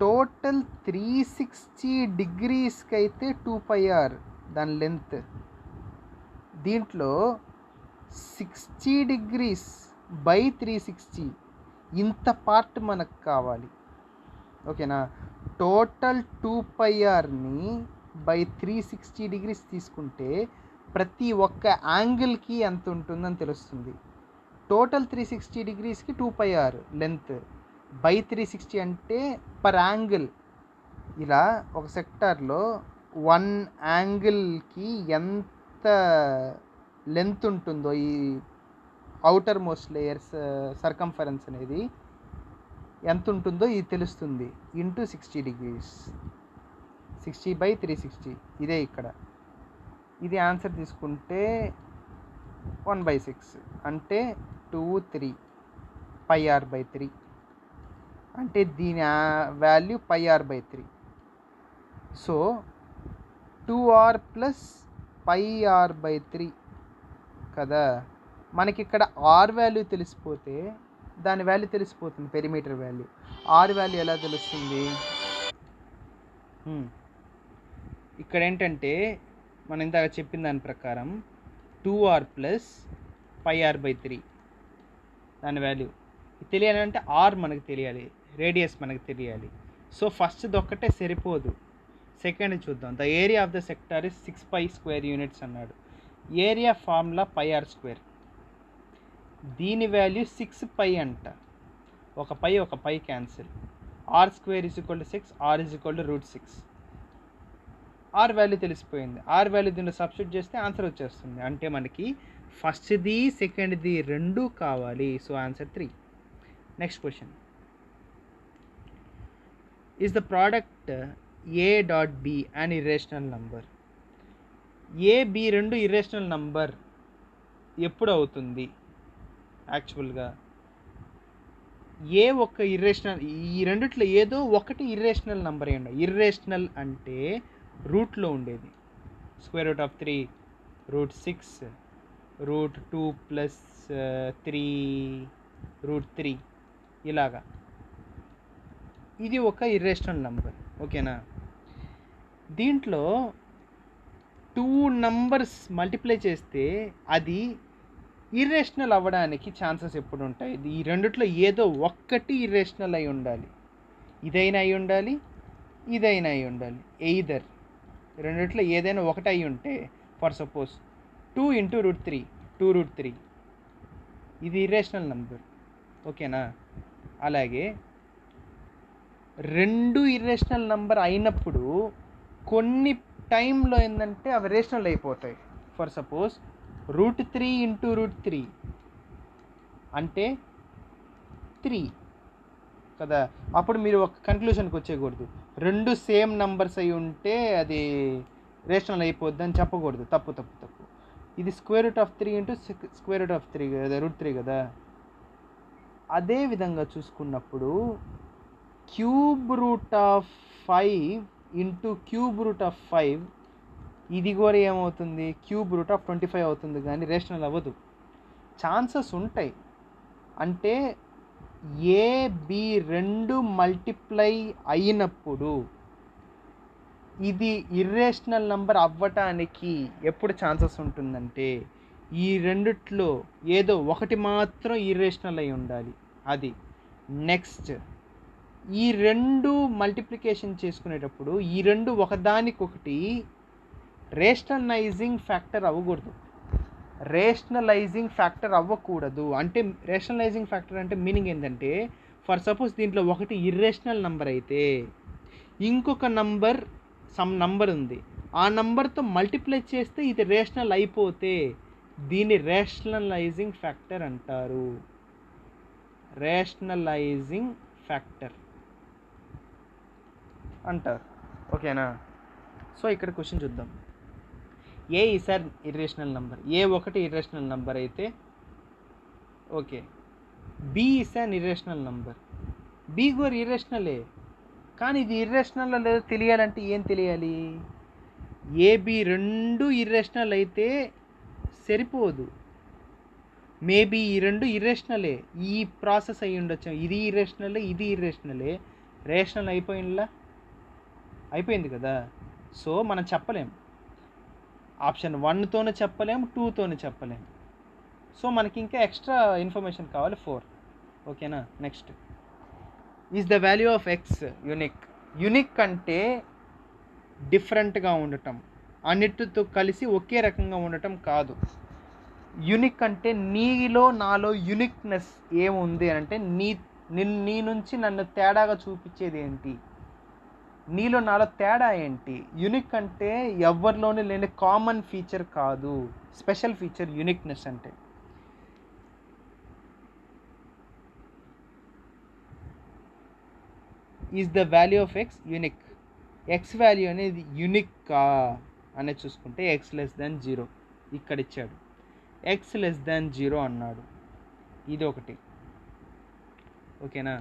Speaker 1: టోటల్ 360 డిగ్రీస్కి అయితే 2πr దాని లెంత్. దీంట్లో 60 డిగ్రీస్ బై 360 ఇంత పార్ట్ మనకు కావాలి. ఓకేనా, టోటల్ 2πrని బై 360 డిగ్రీస్ తీసుకుంటే ప్రతి ఒక్క యాంగిల్కి ఎంత ఉంటుందని తెలుస్తుంది. టోటల్ 360 డిగ్రీస్కి 2πr లెంత్, బై 360 అంటే పర్ యాంగిల్. ఇలా ఒక సెక్టార్లో 1 యాంగిల్కి ఎంత లెంత్ ఉంటుందో ఈ అవుటర్ మోస్ట్ లేయర్స్ సర్కంఫరెన్స్ అనేది ఎంత ఉంటుందో ఇది తెలుస్తుంది ఇంటూ 60 degrees, 60/360 ఇదే ఇక్కడ. ఇది ఆన్సర్ తీసుకుంటే 1/6 అంటే 2 3 πr/3 అంటే దీని value πr/3. So 2r plus πr/3 కదా. మనకి ఇక్కడ ఆర్ వాల్యూ తెలిసిపోతే దాని వాల్యూ తెలిసిపోతుంది, పెరిమీటర్ వాల్యూ. ఆర్ వాల్యూ ఎలా తెలుస్తుంది? ఇక్కడ ఏంటంటే మనం ఇందాక చెప్పిన దాని ప్రకారం 2r ప్లస్ πr/3 దాని వాల్యూ తెలియాలంటే ఆర్ మనకు తెలియాలి, రేడియస్ మనకు తెలియాలి. సో ఫస్ట్ది ఒక్కటే సరిపోదు, సెకండ్ చూద్దాం. The area of the sector is 6π square units అన్నాడు. Area formula πr². దీని వాల్యూ 6π అంట. ఒక pi cancel. r² = 6, r √6. R value తెలిసిపోయింది. ఆర్ వాల్యూ దీన్ని సబ్స్టిట్యూట్ చేస్తే ఆన్సర్ వచ్చేస్తుంది. అంటే మనకి ఫస్ట్ది సెకండ్ది రెండు కావాలి. So answer 3. Next question. Is the product a.b an irrational number? a, b రెండు ఇర్రేషనల్ నంబర్ ఎప్పుడు అవుతుంది? యాక్చువల్గా ఏ ఒక్క ఇర్రేషనల్, ఈ రెండిట్లో ఏదో ఒకటి ఇర్రేషనల్ నంబర్ అయ్యండి. ఇర్రేషనల్ అంటే రూట్లో ఉండేది. √3, √6, √2 + 3, √3 ఇలాగా. ఇది ఒక ఇర్రేషనల్ నంబర్, ఓకేనా. దీంట్లో 2 నంబర్స్ మల్టిప్లై చేస్తే అది ఇర్రేషనల్ అవ్వడానికి ఛాన్సెస్ ఎప్పుడు ఉంటాయి? ఈ రెండిట్లో ఏదో ఒక్కటి ఇర్రేషనల్ అయి ఉండాలి. ఇదైనా అయి ఉండాలి, ఇదైనా అయి ఉండాలి. ఎయిదర్ రెండిట్లో ఏదైనా ఒకటి అయి ఉంటే, ఫర్ సపోజ్ 2 × √3, 2√3 ఇది ఇర్రేషనల్ నంబర్, ఓకేనా. అలాగే రెండు ఇర్రేషనల్ నంబర్ అయినప్పుడు కొన్ని టైంలో ఏంటంటే అవి రేషనల్ అయిపోతాయి. ఫర్ సపోజ్ √3 × √3 అంటే 3 కదా. అప్పుడు మీరు ఒక కన్క్లూషన్కి వచ్చేయకూడదు, రెండు సేమ్ నంబర్స్ అయి ఉంటే అది రేషనల్ అయిపోద్ది అని చెప్పకూడదు. తప్పు. ఇది √3 × √3 కదా, √3 కదా. అదే విధంగా చూసుకున్నప్పుడు ³ రూట్ 5 × ³ ఇది కూడా ఏమవుతుంది? ³ అవుతుంది, కానీ రేషనల్ అవ్వదు. ఛాన్సెస్ ఉంటాయి. అంటే AB రెండు మల్టిప్లై అయినప్పుడు ఇది ఇర్రేషనల్ నంబర్ అవ్వటానికి ఎప్పుడు ఛాన్సెస్ ఉంటుందంటే ఈ రెండిట్లో ఏదో ఒకటి మాత్రం ఇర్రేషనల్ అయి ఉండాలి. అది నెక్స్ట్ ఈ రెండు మల్టిప్లికేషన్ చేసుకునేటప్పుడు ఈ రెండు ఒకదానికొకటి రేషనలైజింగ్ ఫ్యాక్టర్ అవ్వకూడదు. అంటే రేషనలైజింగ్ ఫ్యాక్టర్ అంటే మీనింగ్ ఏంటంటే, ఫర్ సపోజ్ దీంట్లో ఒకటి ఇర్రేషనల్ నంబర్ అయితే ఇంకొక నంబర్ సమ్ నంబర్ ఉంది, ఆ నంబర్తో మల్టిప్లై చేస్తే ఇది రేషనల్ అయిపోతే దీన్ని రేషనలైజింగ్ ఫ్యాక్టర్ అంటారు. రేషనలైజింగ్ ఫ్యాక్టర్ అంటారు, ఓకేనా. సో ఇక్కడ క్వశ్చన్ చూద్దాం. A is an irrational number. A ఒకటి ఇర్రేషనల్ నంబర్ అయితే okay. B is an irrational number. B కూడా ఇర్రేషనలే, కానీ ఇది ఇర్రేషనల్ లేదో తెలియాలంటే ఏం తెలియాలి? ఏబి రెండు ఇర్రేషనల్ అయితే సరిపోదు. మేబీ ఈ రెండు ఇర్రేషనలే, ఈ ప్రాసెస్ అయ్యి ఉండొచ్చు. ఇది ఇర్రేషనలే, ఇది ఇర్రేషనలే. రేషనల్ అయిపోయింది కదా. సో మనం చెప్పలేం, ఆప్షన్ 1తోనే చెప్పలేం, 2తోనే చెప్పలేం. సో మనకి ఇంకా ఎక్స్ట్రా ఇన్ఫర్మేషన్ కావాలి, 4, ఓకేనా. Next, is the value of X unique. Unique అంటే డిఫరెంట్గా ఉండటం, అన్నిటితో కలిసి ఒకే రకంగా ఉండటం కాదు. యూనిక్ అంటే నీలో నాలో యూనిక్నెస్ ఏముంది అని అంటే నీ నుంచి నన్ను తేడాగా చూపించేది ఏంటి, నీలో నాలో తేడా ఏంటి. యూనిక్ అంటే ఎవరిలోనే లేని కామన్ ఫీచర్ కాదు, స్పెషల్ ఫీచర్ యూనిక్నెస్ అంటే. Is the value of X unique. X value అనేది యూనిక్కా అనేది చూసుకుంటే ఎక్స్ లెస్ దాన్ 0 ఇక్కడ ఇచ్చాడు, ఎక్స్ లెస్ దాన్ 0 అన్నాడు, ఇది ఒకటి. ఓకేనా.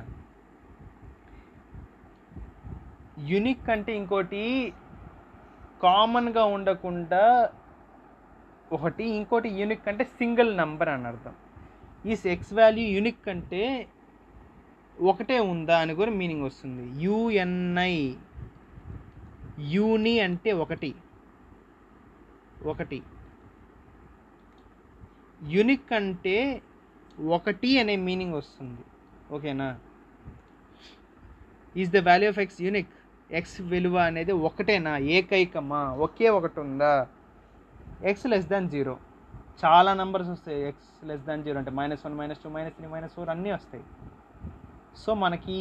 Speaker 1: యూనిక్ అంటే ఇంకోటి కామన్గా ఉండకుండా ఒకటి, ఇంకోటి యూనిక్ అంటే సింగిల్ నెంబర్ అని అర్థం. ఈ ఎక్స్ వాల్యూ యూనిక్ అంటే ఒకటే ఉందా అని కూడా మీనింగ్ వస్తుంది. యుఎన్ఐ, యూని అంటే ఒకటి, యూనిక్ అంటే ఒకటి అనే మీనింగ్ వస్తుంది. ఓకేనా. Is the value of X unique, X విలువ అనేది ఒకటేనా, ఏకైకమా, ఒకే ఒకటి ఉందా. ఎక్స్ లెస్ దాన్ 0 చాలా నెంబర్స్ వస్తాయి. ఎక్స్ లెస్ దాన్ 0 అంటే -1 -2 -3 -4 అన్నీ వస్తాయి. సో మనకి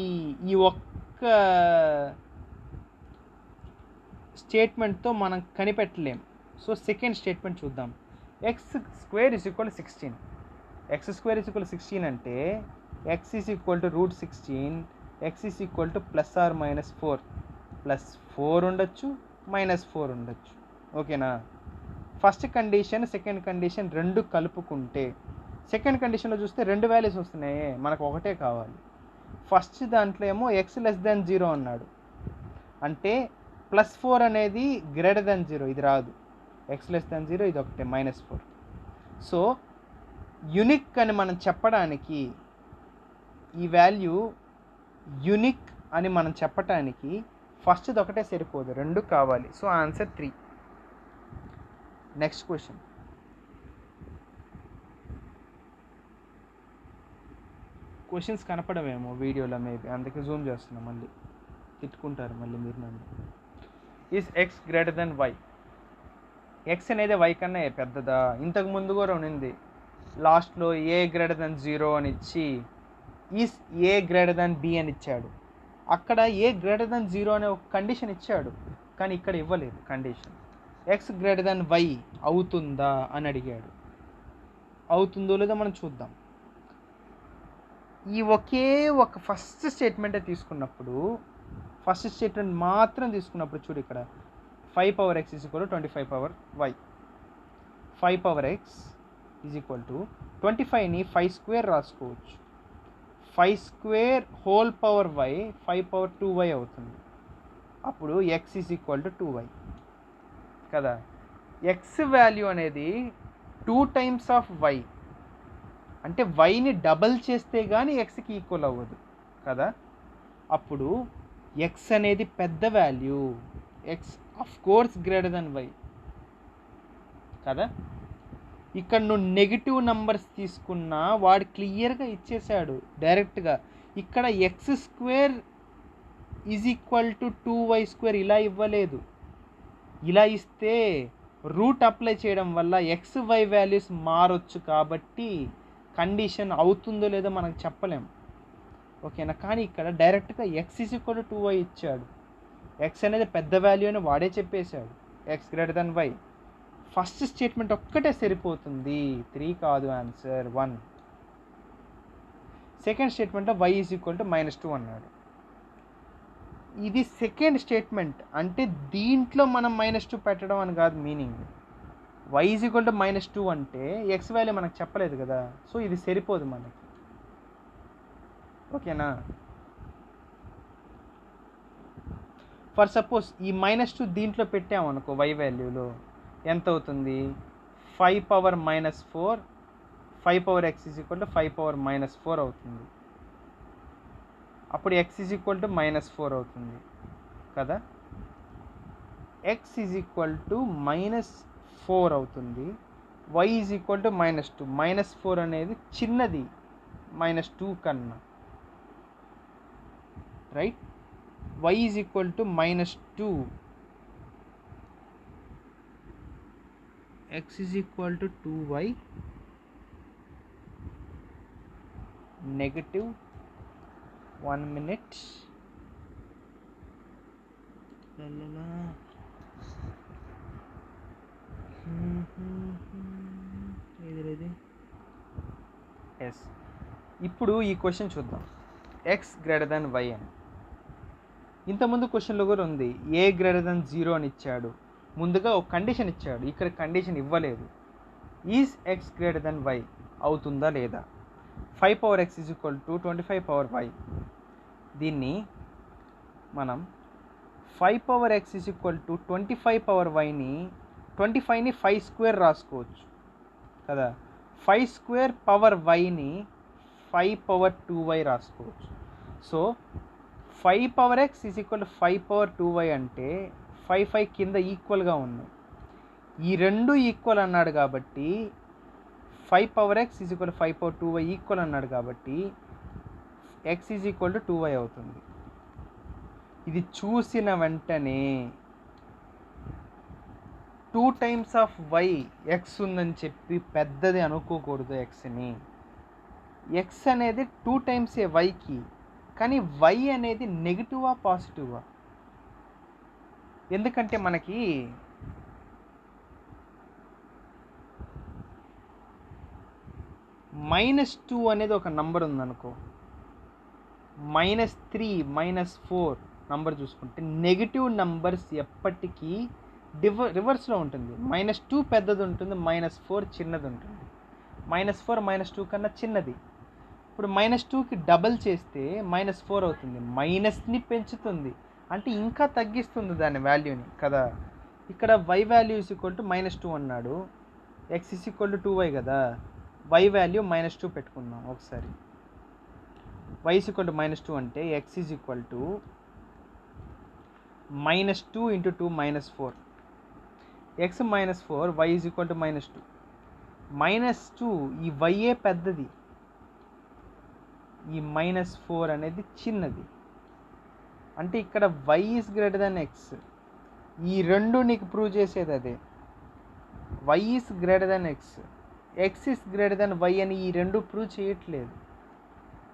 Speaker 1: ఈ ఒక్క స్టేట్మెంట్తో మనం కనిపెట్టలేం. సో సెకండ్ స్టేట్మెంట్ చూద్దాం. X square is equal 16. X square is equal 16 అంటే X is equal to √16, X is equal to +or -4 ఉండొచ్చు, -4 ఉండొచ్చు. ఓకేనా. ఫస్ట్ కండిషన్ సెకండ్ కండిషన్ రెండు కలుపుకుంటే, సెకండ్ కండిషన్లో చూస్తే రెండు వాల్యూస్ వస్తున్నాయి, మనకు ఒకటే కావాలి. ఫస్ట్ దాంట్లో ఏమో ఎక్స్ లెస్ దాన్ 0 అన్నాడు, అంటే +4 అనేది గ్రేటర్ దాన్ 0, ఇది రాదు. ఎక్స్ లెస్ దాన్ 0 ఇది ఒకటే, -4. సో యూనిక్ అని మనం చెప్పడానికి, ఈ వాల్యూ యూనిక్ అని మనం చెప్పటానికి ఫస్ట్ది ఒకటే సరిపోదు, రెండు కావాలి. So answer 3. Next question. Questions కనపడమేమో వీడియోలో మేబీ, అందుకే జూమ్ చేస్తున్నా, మళ్ళీ తిట్టుకుంటారు మళ్ళీ మీరు నన్ను. Is X greater than Y. X అనేది వై కన్నా పెద్దదా. ఇంతకు ముందు కూడా ఉన్నింది, లాస్ట్లో ఏ గ్రేటర్ దెన్ 0 అని ఇచ్చి is A greater than B అని ఇచ్చాడు. అక్కడ ఏ గ్రేటర్ దెన్ 0 అనే ఒక కండిషన్ ఇచ్చాడు, కానీ ఇక్కడ ఇవ్వలేదు condition. X greater than Y అవుతుందా అని అడిగాడు. అవుతుందో లేదో మనం చూద్దాం. ఈ ఒకే ఒక ఫస్ట్ స్టేట్మెంటే తీసుకున్నప్పుడు, ఫస్ట్ స్టేట్మెంట్ మాత్రం తీసుకున్నప్పుడు చూడు, ఇక్కడ 5 power x is equal to 25 power y. 5 power x is equal to 25ని 5 స్క్వేర్ రాసుకోవచ్చు. 5 square whole power y 5 power 2y అవుతుంది. అప్పుడు x is equal to 2y కదా. ఎక్స్ వాల్యూ అనేది 2 టైమ్స్ ఆఫ్ y, అంటే వైని డబల్ చేస్తే కానీ ఎక్స్కి ఈక్వల్ అవ్వదు కదా. అప్పుడు ఎక్స్ అనేది పెద్ద value, X of course greater than Y కదా. ఇక్కడ నువ్వు నెగిటివ్ నెంబర్స్ తీసుకున్నా వాడు క్లియర్గా ఇచ్చేసాడు డైరెక్ట్గా. ఇక్కడ X square is equal to 2y² ఇలా ఇవ్వలేదు. ఇలా ఇస్తే రూట్ అప్లై చేయడం వల్ల ఎక్స్ వై వాల్యూస్ మారొచ్చు, కాబట్టి కండిషన్ అవుతుందో లేదో మనకు చెప్పలేం. ఓకేనా. కానీ ఇక్కడ డైరెక్ట్గా X is equal to 2y ఇచ్చాడు. ఎక్స్ అనేది పెద్ద వాల్యూ అని వాడే చెప్పేశాడు, X greater than Y. First statement ఒక్కటే సరిపోతుంది, 3 కాదు ఆన్సర్ 1. సెకండ్ స్టేట్మెంట్లో వై ఈజ్ ఈక్వల్ టు -2 అన్నాడు. ఇది సెకండ్ స్టేట్మెంట్ అంటే దీంట్లో మనం -2 పెట్టడం అని కాదు meaning. y is equal to -2 అంటే ఎక్స్ వాల్యూ మనకు చెప్పలేదు కదా, సో ఇది సరిపోదు మనకి. ఓకేనా. ఫర్ సపోజ్ ఈ -2 దీంట్లో పెట్టామనుకో, y వాల్యూలో ఎంత అవుతుంది, 5 power -4, 5 power x is equal to 5 power -4 అవుతుంది. అప్పుడు x ఈజ్ ఈక్వల్ టు -4 అవుతుంది కదా. x ఈజ్ ఈక్వల్ టు -4 అవుతుంది, y ఈజ్ ఈక్వల్ టు -2. -4 అనేది చిన్నది -2 కన్నా, right. y is equal to -2, x is equal to 2y negative 1 minute. Yes. ఇప్పుడు ఈ క్వశ్చన్ చూద్దాం, ఎక్స్ గ్రేటర్ దెన్ వై అని. ఇంతకుముందు క్వశ్చన్లో కూడా ఉంది ఏ గ్రేటర్ దెన్ 0 అని ఇచ్చాడు. ముందుగా ఒక కండిషన్ ఇచ్చాడు, ఇక్కడ కండిషన్ ఇవ్వలేదు. Is X greater than Y అవుతుందా లేదా? 5 power X is equal to 25 power Y. దీన్ని మనం 5 power X is equal to 25 power వైని 25ని 5 స్క్వేర్ రాసుకోవచ్చు కదా. 5 స్క్వేర్ పవర్ వైని 5 పవర్ 2y రాసుకోవచ్చు. So 5 power X is equal to 5 power 2y అంటే 5 కింద ఈక్వల్గా ఉన్నాయి. ఈ రెండు ఈక్వల్ అన్నాడు కాబట్టి 5 power X is equal to 5 power 2y equal అన్నాడు కాబట్టి X is equal to 2y అవుతుంది. ఇది చూసిన వెంటనే 2 టైమ్స్ ఆఫ్ వై ఎక్స్ ఉందని చెప్పి పెద్దది అనుకోకూడదు. ఎక్స్ని ఎక్స్ అనేది 2 టైమ్స్ ఏ వైకి, కానీ వై అనేది నెగిటివా పాజిటివా? ఎందుకంటే మనకి -2 అనేది ఒక నంబర్ ఉందనుకో, -3 -4 నంబర్ చూసుకుంటే నెగిటివ్ నంబర్స్ ఎప్పటికీ రివర్స్లో ఉంటుంది. -2 పెద్దది ఉంటుంది, -4 చిన్నది ఉంటుంది. -4 -2 కన్నా చిన్నది. ఇప్పుడు -2కి డబల్ చేస్తే -4 అవుతుంది. మైనస్ని పెంచుతుంది అంటే ఇంకా తగ్గిస్తుంది దాని వాల్యూని కదా. ఇక్కడ y value is equal to -2 అన్నాడు, x is equal to 2y కదా. y వాల్యూ -2 పెట్టుకుందాం ఒకసారి. y ఈజ్ ఈక్వల్ టు -2 అంటే x is equal to -2 × 2 -4. x -4 y is equal to -2. -2 ఈ వైఏ పెద్దది, ఈ -4 అనేది చిన్నది. అంటే ఇక్కడ y is greater than x. ఈ రెండు నీకు ప్రూవ్ చేసేది అదే, y is greater than x, x is greater than y అని ఈ రెండు ప్రూవ్ చేయట్లేదు.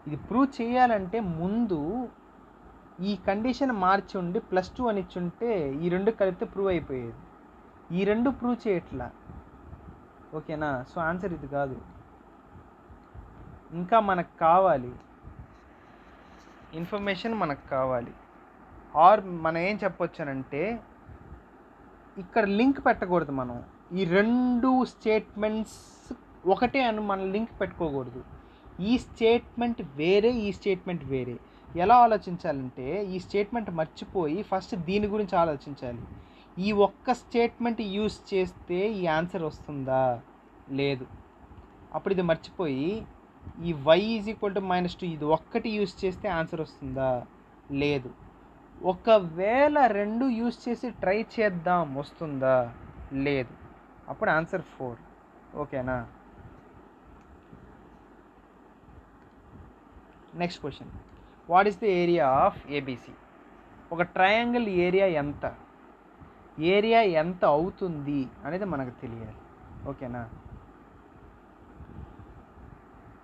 Speaker 1: ఇది ప్రూవ్ చేయాలంటే ముందు ఈ కండిషన్ మార్చి ఉండి +2 అని ఇచ్చుంటే ఈ రెండు కలిపితే ప్రూవ్ అయిపోయేది. ఈ రెండు ప్రూవ్ చేయట్లా. ఓకేనా? సో ఆన్సర్ ఇది కాదు. ఇంకా మనకు కావాలి ఇన్ఫర్మేషన్, మనకు కావాలి. ఆర్ మనం ఏం చెప్పొచ్చానంటే ఇక్కడ లింక్ పెట్టకూడదు. మనం ఈ రెండు స్టేట్మెంట్స్ ఒకటే అని మనం లింక్ పెట్టుకోకూడదు. ఈ స్టేట్మెంట్ వేరే, ఈ స్టేట్మెంట్ వేరే. ఎలా ఆలోచించాలంటే ఈ స్టేట్మెంట్ మర్చిపోయి ఫస్ట్ దీని గురించి ఆలోచించాలి. ఈ ఒక్క స్టేట్మెంట్ యూస్ చేస్తే ఈ ఆన్సర్ వస్తుందా? లేదు. అప్పుడు ఇది మర్చిపోయి ఈ y ఈజ్ ఈక్వల్ టు -2 ఇది ఒక్కటి యూస్ చేస్తే ఆన్సర్ వస్తుందా? లేదు. ఒకవేళ రెండు యూస్ చేసి ట్రై చేద్దాం, వస్తుందా? లేదు. అప్పుడు ఆన్సర్ 4. ఓకేనా? Next question, what is the area of ABC? ఒక ట్రయాంగిల్ ఏరియా ఎంత, ఏరియా ఎంత అవుతుంది అనేది మనకు తెలియాలి. ఓకేనా?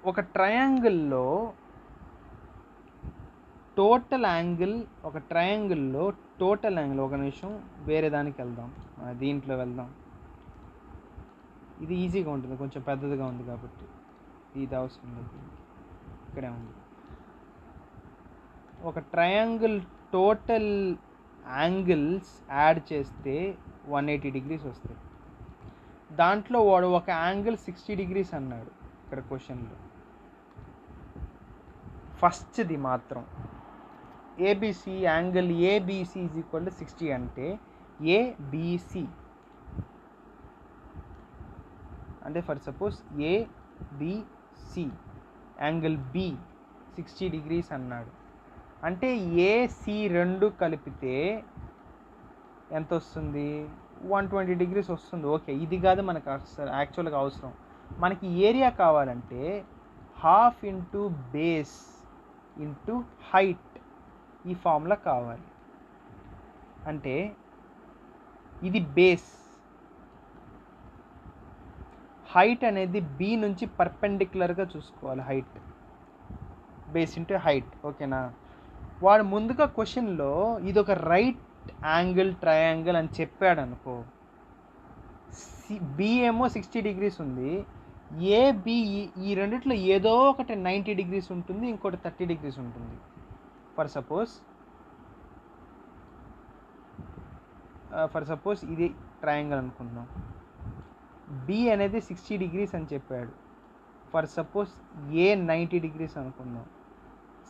Speaker 1: ఒక ట్రయాంగిల్లో టోటల్ యాంగిల్, ఒక ట్రయాంగిల్లో టోటల్ యాంగిల్, ఒక నిమిషం వేరే దానికి వెళ్దాం, దీంట్లో వెళ్దాం. ఇది ఈజీగా ఉంటుంది, కొంచెం పెద్దదిగా ఉంది కాబట్టి ఇది అవసరం లేదు, ఇక్కడే ఉంది. ఒక ట్రయాంగిల్ టోటల్ యాంగిల్స్ యాడ్ చేస్తే 180 డిగ్రీస్ వస్తాయి. దాంట్లో వాడు ఒక యాంగిల్ 60 డిగ్రీస్ అన్నాడు ఇక్కడ క్వశ్చన్లో. ఫస్ట్ది మాత్రం ABC, angle ABC is equal to 60 అంటే ఏబిసి అంటే for suppose ABC angle B 60 degrees అన్నాడు. అంటే ఏసి రెండు కలిపితే ఎంత వస్తుంది? 120 డిగ్రీస్ వస్తుంది. ఓకే, ఇది కాదు మనకు యాక్చువల్గా అవసరం. మనకి ఏరియా కావాలంటే ½ ఇంటూ బేస్ ఇంటూ హైట్, ఈ ఫార్ములా కావాలి. అంటే ఇది బేస్, హైట్ అనేది బి నుంచి పర్పెండిక్యులర్గా చూసుకోవాలి. Height base into height. ఓకేనా? వాడు ముందుగా క్వశ్చన్లో ఇది ఒక రైట్ యాంగిల్ ట్రయాంగిల్ అని చెప్పాడు అనుకో, బి ఏమో 60 డిగ్రీస్ ఉంది, ఏబి ఈ రెండిట్లో ఏదో ఒకటి 90 డిగ్రీస్ ఉంటుంది, ఇంకోటి 30 డిగ్రీస్ ఉంటుంది. ఫర్ సపోజ్ ఫర్ సపోజ్ ఇది ట్రయాంగిల్ అనుకుందాం. బి అనేది 60 degrees అని చెప్పాడు. ఫర్ సపోజ్ ఏ 90 degrees అనుకుందాం,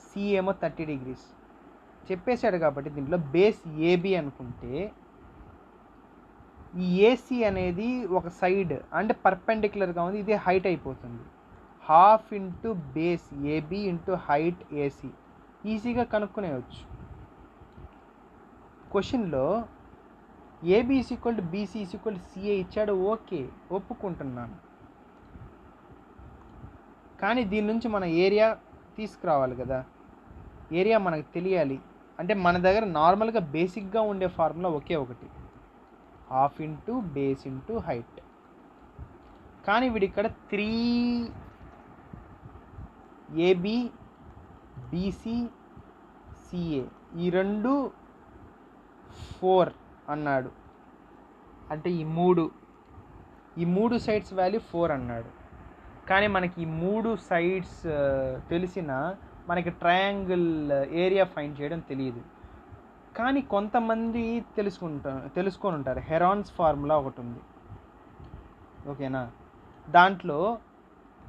Speaker 1: సి ఏమో 30 degrees చెప్పేశాడు. కాబట్టి దీంట్లో బేస్ ఏబి అనుకుంటే ఈ ఏసీ అనేది ఒక సైడ్ అంటే పర్పెండిక్యులర్గా ఉంది, ఇది హైట్ అయిపోతుంది. Half into base AB into height AC ఈజీగా కనుక్కునేవచ్చు. క్వశ్చన్లో AB is equal to BC is equal to CA ఇచ్చాడు, ఓకే ఒప్పుకుంటున్నాను. కానీ దీని నుంచి మన ఏరియా తీసుకురావాలి కదా, ఏరియా మనకు తెలియాలి. అంటే మన దగ్గర నార్మల్గా బేసిక్గా ఉండే ఫార్ములా ఒకే ఒకటి, half into base into height. కానీ వీడి ఇక్కడ 3 ఏబి బీసీ సిఏ ఈ రెండు 4 అన్నాడు. అంటే ఈ మూడు సైడ్స్ వాల్యూ 4 అన్నాడు. కానీ మనకి ఈ 3 సైడ్స్ తెలిసిన మనకి ట్రయాంగిల్ ఏరియా ఫైండ్ చేయడం తెలియదు. కానీ కొంతమంది తెలుసుకొని ఉంటారు. హెరాన్స్ ఫార్ములా ఒకటి ఉంది, ఓకేనా. దాంట్లో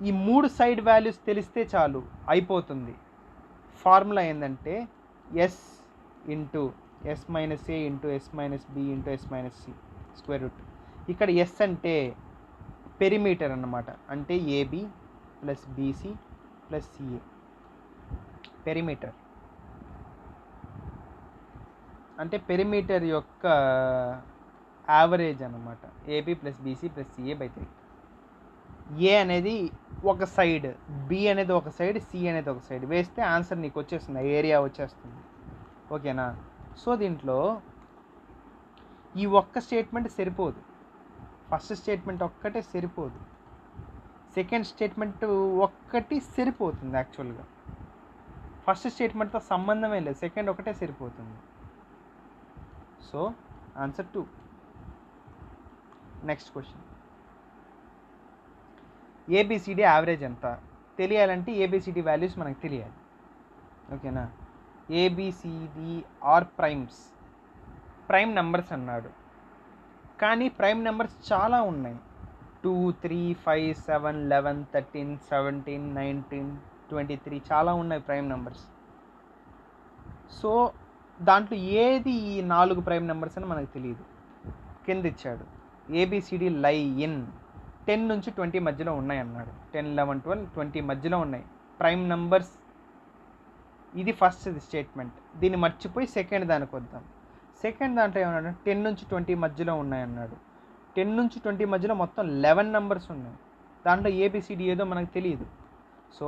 Speaker 1: ఈ 3 సైడ్ వాల్యూస్ తెలిస్తే చాలు, అయిపోతుంది. ఫార్ములా ఏంటంటే S into S minus A into S minus B into S minus C square root. ఇక్కడ ఎస్ అంటే పెరిమీటర్ అన్నమాట, అంటే AB plus BC plus CA. Perimeter అంటే పెరిమీటర్ యొక్క యావరేజ్ అన్నమాట, AB plus BC plus CA by 3. A అనేది ఒక side, B అనేది ఒక సైడ్, సి అనేది ఒక సైడ్ వేస్తే ఆన్సర్ నీకు వచ్చేస్తుంది, ఏరియా వచ్చేస్తుంది, ఓకేనా. సో దీంట్లో ఈ ఒక్క స్టేట్మెంట్ సరిపోదు, ఫస్ట్ స్టేట్మెంట్ ఒక్కటే సరిపోదు, సెకండ్ స్టేట్మెంట్ ఒక్కటి సరిపోతుంది. యాక్చువల్గా ఫస్ట్ స్టేట్మెంట్తో సంబంధమే లేదు, సెకండ్ ఒకటే సరిపోతుంది. So answer 2. Next question, ABCD average ఎంత తెలియాలంటే ఏబిసిడి వాల్యూస్ మనకు తెలియాలి, ఓకేనా. ఏబిసిడి ఆర్ ప్రైమ్ నెంబర్స్ అన్నాడు. కానీ ప్రైమ్ నెంబర్స్ చాలా ఉన్నాయి, 2, 3, 5, 7, 11, 13, 17, 19, 23 చాలా ఉన్నాయి ప్రైమ్ నెంబర్స్. సో దాంట్లో ఏది ఈ 4 ప్రైమ్ నెంబర్స్ అని మనకు తెలియదు. కింద ఇచ్చాడు ఏబిసిడి లై ఇన్ 10 నుంచి 20 మధ్యలో ఉన్నాయి అన్నాడు. 10, 11, 12, 20 మధ్యలో ఉన్నాయి ప్రైమ్ నెంబర్స్. ఇది ఫస్ట్ స్టేట్మెంట్. దీన్ని మర్చిపోయి సెకండ్ దానికి వద్దాం. సెకండ్ దాంట్లో ఏమన్నాడు, 10 నుంచి 20 మధ్యలో ఉన్నాయన్నాడు. 10 నుంచి 20 మధ్యలో మొత్తం 11 నెంబర్స్ ఉన్నాయి. దాంట్లో ఏబిసిడి ఏదో మనకు తెలియదు. సో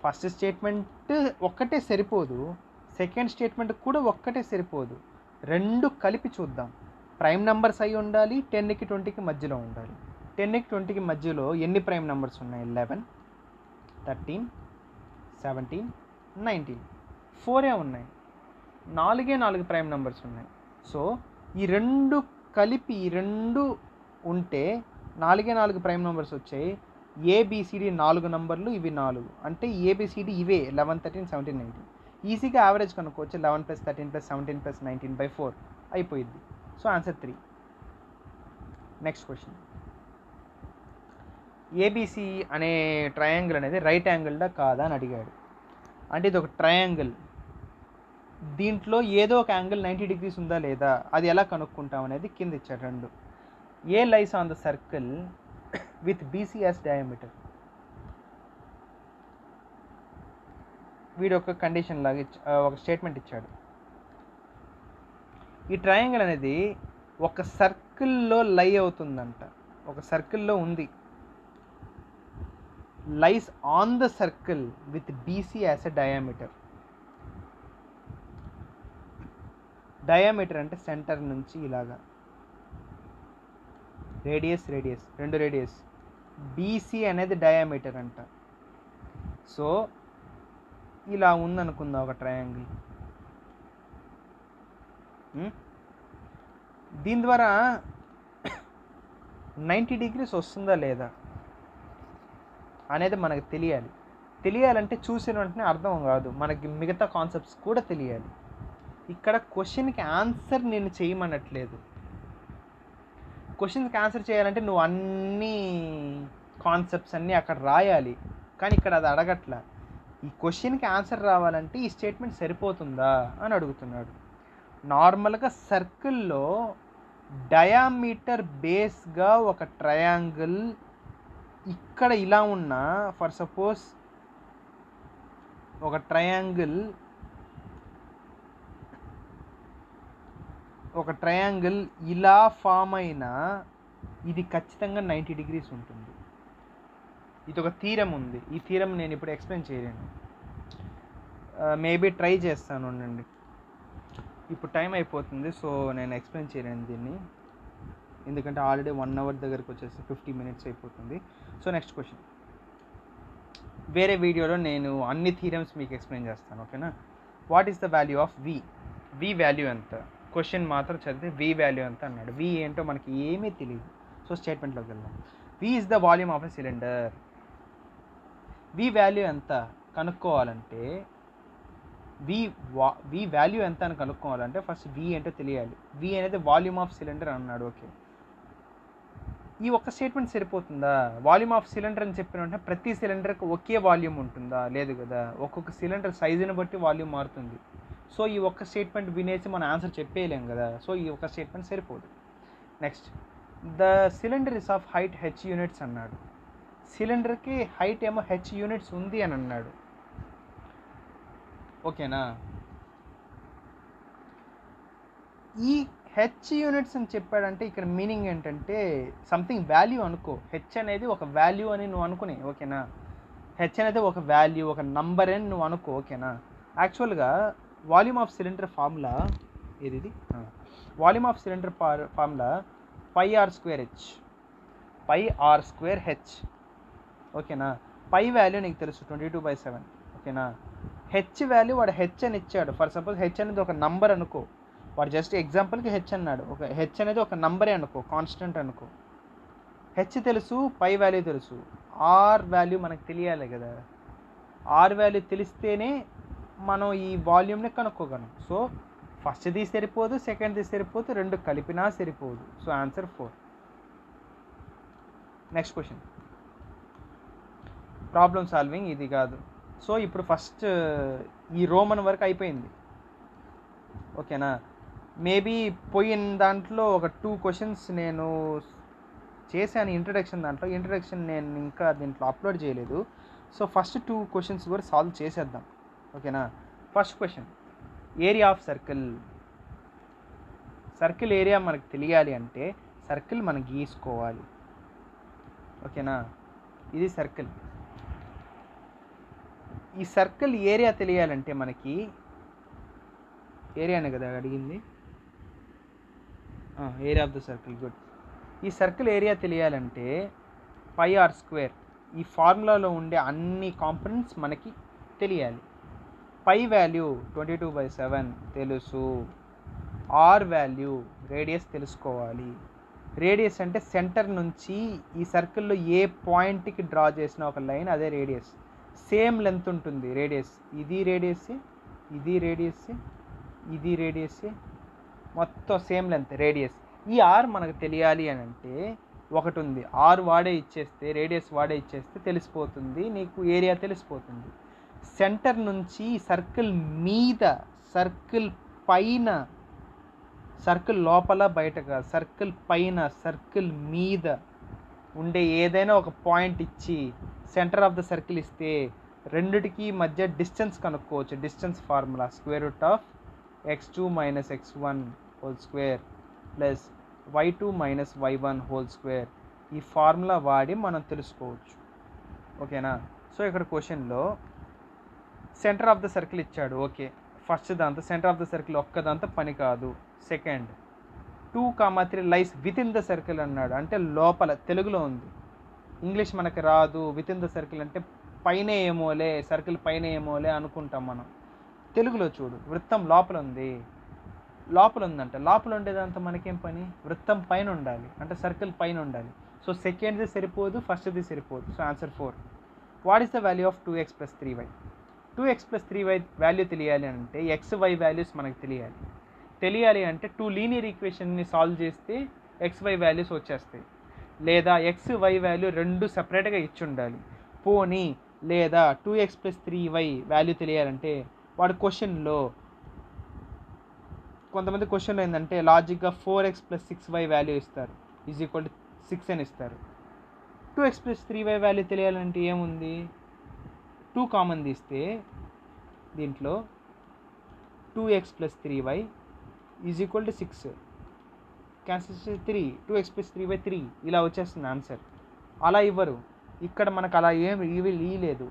Speaker 1: ఫస్ట్ స్టేట్మెంట్ ఒక్కటే సరిపోదు, సెకండ్ స్టేట్మెంట్ కూడా ఒక్కటే సరిపోదు, రెండు కలిపి చూద్దాం. ప్రైమ్ నెంబర్స్ అయి ఉండాలి, 10కి 20కి మధ్యలో ఉండాలి. 10కి 20కి మధ్యలో ఎన్ని ప్రైమ్ నెంబర్స్ ఉన్నాయి, 11, 13, 17, 19, 4 ఉన్నాయి. 4 ప్రైమ్ నెంబర్స్ ఉన్నాయి. సో ఈ రెండు కలిపి రెండు ఉంటే 4 ప్రైమ్ నెంబర్స్ వచ్చాయి. ఏబిసిడి 4 నంబర్లు, ఇవి 4, అంటే ఏబిసిడి ఇవే 11, 13, 17, 19. ఈజీగా యావరేజ్ కనుక్కోవచ్చు. 11 + 13 + 17 + 19 / 4 అయిపోయింది. So answer 3. Next question, ABC అనే ట్రయాంగిల్ అనేది రైట్ యాంగిల్డా కాదా అని అడిగాడు. అంటే ఇది ఒక ట్రయాంగిల్, దీంట్లో ఏదో ఒక యాంగిల్ 90 degrees ఉందా లేదా అది ఎలా కనుక్కుంటాం అనేది కింద ఇచ్చాడు. 2 A lies on the circle with BC as diameter. వీడు ఒక కండిషన్ లాగా ఒక స్టేట్మెంట్ ఇచ్చాడు. ఈ ట్రయాంగిల్ అనేది ఒక సర్కిల్లో లై అవుతుందంట, ఒక సర్కిల్లో ఉంది. Lies on the circle with BC as a diameter. Diameter అంటే సెంటర్ నుంచి ఇలాగా, రేడియస్ 2 రేడియస్, బీసీ అనేది డయామీటర్ అంట. సో ఇలా ఉందనుకుందాం ఒక ట్రయాంగిల్. దీని ద్వారా 90 degrees వస్తుందా లేదా అనేది మనకు తెలియాలంటే చూసిన వెంటనే అర్థం కాదు, మనకి మిగతా కాన్సెప్ట్స్ కూడా తెలియాలి. ఇక్కడ క్వశ్చన్కి ఆన్సర్ నేను చేయమనట్లేదు, క్వశ్చన్స్కి ఆన్సర్ చేయాలంటే నువ్వు అన్ని కాన్సెప్ట్స్ అన్నీ అక్కడ రాయాలి, కానీ ఇక్కడ అది అడగట్లా. ఈ క్వశ్చన్కి ఆన్సర్ రావాలంటే ఈ స్టేట్మెంట్ సరిపోతుందా అని అడుగుతున్నాడు. నార్మల్గా సర్కిల్లో డయామీటర్ బేస్గా ఒక ట్రయాంగిల్ ఇక్కడ ఇలా ఉన్నా, ఫర్ సపోజ్ ఒక ట్రయాంగిల్ ఇలా ఫామ్ అయినా ఇది ఖచ్చితంగా 90 degrees ఉంటుంది. ఇది ఒక థీరం ఉంది. ఈ థీరం నేను ఇప్పుడు ఎక్స్ప్లెయిన్ చేయలేను, మేబీ ట్రై చేస్తాను ఉండండి. ఇప్పుడు టైం అయిపోతుంది, సో నేను ఎక్స్ప్లెయిన్ చేయలేను దీన్ని, ఎందుకంటే ఆల్రెడీ 1 hour దగ్గరకు వచ్చేసి 50 minutes అయిపోతుంది. సో నెక్స్ట్ క్వశ్చన్, వేరే వీడియోలో నేను అన్ని థీరమ్స్ మీకు ఎక్స్ప్లెయిన్ చేస్తాను, ఓకేనా. What is the value of V? V value ఎంత? క్వశ్చన్ మాత్రం చదివితే వి వాల్యూ ఎంత అన్నాడు. వి ఏంటో మనకి ఏమీ తెలియదు. సో స్టేట్మెంట్లోకి వెళ్దాం. V is the volume of a cylinder. V value ఎంత కనుక్కోవాలంటే, వి వాల్యూ ఎంత అని కనుక్కోవాలంటే ఫస్ట్ వి ఏంటో తెలియాలి. వి అనేది వాల్యూమ్ ఆఫ్ సిలిండర్ అన్నాడు, ఓకే. ఈ ఒక్క స్టేట్మెంట్ సరిపోతుందా? వాల్యూమ్ ఆఫ్ సిలిండర్ అని చెప్పిన వెంటనే ప్రతి సిలిండర్కి ఒకే వాల్యూమ్ ఉంటుందా? లేదు కదా, ఒక్కొక్క సిలిండర్ సైజుని బట్టి వాల్యూమ్ మారుతుంది. సో ఈ ఒక్క స్టేట్మెంట్ వినేసి మనం ఆన్సర్ చెప్పేయలేం కదా, సో ఈ ఒక్క స్టేట్మెంట్ సరిపోదు. Next, the cylinder is of height H units అన్నాడు. సిలిండర్కి హైట్ ఏమో హెచ్ యూనిట్స్ ఉంది అని అన్నాడు, ఓకేనా. ఈ హెచ్ యూనిట్స్ అని చెప్పాడంటే ఇక్కడ మీనింగ్ ఏంటంటే సంథింగ్ వాల్యూ అనుకో. హెచ్ అనేది ఒక వాల్యూ అని నువ్వు అనుకునే, ఓకేనా. హెచ్ అనేది ఒక వాల్యూ, ఒక నంబర్ అని నువ్వు అనుకో, ఓకేనా. యాక్చువల్గా వాల్యూమ్ ఆఫ్ సిలిండర్ ఫార్ములా ఏది? Volume of cylinder formula πr²h, πr²h, ఓకేనా. పై వాల్యూ నీకు తెలుసు 22/7, ఓకేనా. హెచ్ వాల్యూ వాడు హెచ్ అని ఇచ్చాడు. ఫర్ సపోజ్ హెచ్ అనేది ఒక నంబర్ అనుకో, వాడు జస్ట్ ఎగ్జాంపుల్కి హెచ్ అన్నాడు. ఒక హెచ్ అనేది ఒక నంబరే అనుకో, కాన్స్టెంట్ అనుకో. హెచ్ తెలుసు, పై వాల్యూ తెలుసు, ఆర్ వాల్యూ మనకు తెలియాలి కదా. ఆర్ వాల్యూ తెలిస్తేనే మనం ఈ వాల్యూమ్ని కనుక్కోగలం. సో ఫస్ట్ది సరిపోదు, సెకండ్ది సరిపోదు, రెండు కలిపినా సరిపోదు. So answer 4. Next question, problem solving ఇది కాదు. సో ఇప్పుడు ఫస్ట్ ఈ రోమన్ వరకు అయిపోయింది, ఓకేనా. మేబీ పోయిన దాంట్లో ఒక 2 questions నేను చేశాను ఇంట్రడక్షన్ దాంట్లో. ఇంట్రడక్షన్ నేను ఇంకా దీంట్లో అప్లోడ్ చేయలేదు. సో ఫస్ట్ 2 questions కూడా సాల్వ్ చేసేద్దాం, ఓకేనా. First question, area of circle. Circle area మనకు తెలియాలి అంటే సర్కిల్ మనం గీసుకోవాలి, ఓకేనా. ఇది సర్కిల్. ఈ సర్కిల్ ఏరియా తెలియాలంటే మనకి ఏరియానే కదా అడిగింది, area of the circle, good. ఈ సర్కిల్ ఏరియా తెలియాలంటే πr², ఈ ఫార్ములాలో ఉండే అన్ని కాంపోనెంట్స్ మనకి తెలియాలి. పై వాల్యూ 22/7 తెలుసు, ఆర్ వాల్యూ రేడియస్ తెలుసుకోవాలి. రేడియస్ అంటే సెంటర్ నుంచి ఈ సర్కిల్లో ఏ పాయింట్కి డ్రా చేసిన ఒక లైన్ అదే రేడియస్. సేమ్ లెంత్ ఉంటుంది రేడియస్. ఇది రేడియస్, ఇది రేడియస్, ఇది రేడియస్, మొత్తం సేమ్ లెంత్ రేడియస్. ఈ ఆర్ మనకు తెలియాలి అని అంటే ఒకటి ఉంది, ఆర్ వాడే ఇచ్చేస్తే, రేడియస్ వాడే ఇచ్చేస్తే తెలిసిపోతుంది, నీకు ఏరియా తెలిసిపోతుంది. సెంటర్ నుంచి సర్కిల్ మీద, సర్కిల్ పైన, సర్కిల్ లోపల బయటగా, సర్కిల్ పైన, సర్కిల్ మీద ఉండే ఏదైనా ఒక పాయింట్ ఇచ్చి సెంటర్ ఆఫ్ ద సర్కిల్ ఇస్తే రెండిటికి మధ్య డిస్టెన్స్ కనుక్కోవచ్చు. Distance formula x2 - x1 whole square plus y2 - y1 whole square. ఈ ఫార్ములా వాడి మనం తెలుసుకోవచ్చు, ఓకేనా. సో ఇక్కడ క్వశ్చన్లో సెంటర్ ఆఫ్ ద సర్కిల్ ఇచ్చాడు, ఓకే. ఫస్ట్ దాంతో సెంటర్ ఆఫ్ ద సర్కిల్ ఒక్కదాంతో పని కాదు. Second 2, 3 lies with in the circle అన్నాడు, అంటే లోపల. తెలుగులో ఉంది, ఇంగ్లీష్ మనకి రాదు. విత్ ఇన్ ద సర్కిల్ అంటే పైన ఏమోలే, సర్కిల్ పైన ఏమోలే అనుకుంటాం మనం. తెలుగులో చూడు, వృత్తం లోపల ఉంది, లోపల ఉందంట. లోపల ఉండేదంతా మనకేం పని? వృత్తం పైన ఉండాలి, అంటే సర్కిల్ పైన ఉండాలి. సో సెకండ్ది సరిపోదు, ఫస్ట్ది సరిపోదు. So answer 4. What is the value of 2x + 3y? 2x + 3y value తెలియాలి అంటే xy వాల్యూస్ మనకు తెలియాలి అంటే 2 లీనియర్ ఈక్వేషన్ని సాల్వ్ చేస్తే XY వాల్యూస్ వచ్చేస్తాయి. లేదా XY వాల్యూ రెండు సపరేట్గా ఇచ్చి ఉండాలి. పోనీ లేదా 2x + 3y వాల్యూ తెలియాలంటే వాడు క్వశ్చన్లో కొంతమంది క్వశ్చన్లో ఏంటంటే లాజిక్గా 4x + 6y వాల్యూ ఇస్తారు = 6 అని ఇస్తారు. 2x + 3y వాల్యూ తెలియాలంటే ఏముంది, 2 కామన్ తీస్తే దీంట్లో 2x + 3y = 6 క్యాన్సిల్ చేస్తే 3, 2x + 3y 3 ఇలా వచ్చేస్తుంది ఆన్సర్. అలా ఇవ్వరు ఇక్కడ మనకు, అలా ఏమి ఇవ్వలేదు.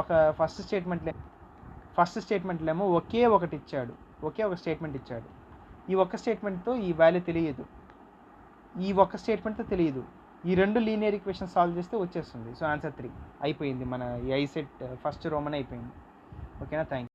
Speaker 1: ఒక ఫస్ట్ స్టేట్మెంట్లో ఏమో ఒకే ఒక స్టేట్మెంట్ ఇచ్చాడు. ఈ ఒక్క స్టేట్మెంట్తో ఈ వాల్యూ తెలియదు, ఈ ఒక్క స్టేట్మెంట్తో తెలియదు. ఈ రెండు లీనియర్ ఈక్వేషన్ సాల్వ్ చేస్తే వచ్చేస్తుంది. సో ఆన్సర్ 3 అయిపోయింది. మన ఈ ఐసెట్ ఫస్ట్ రోమన్ అయిపోయింది. ఓకేనా, థ్యాంక్ యూ.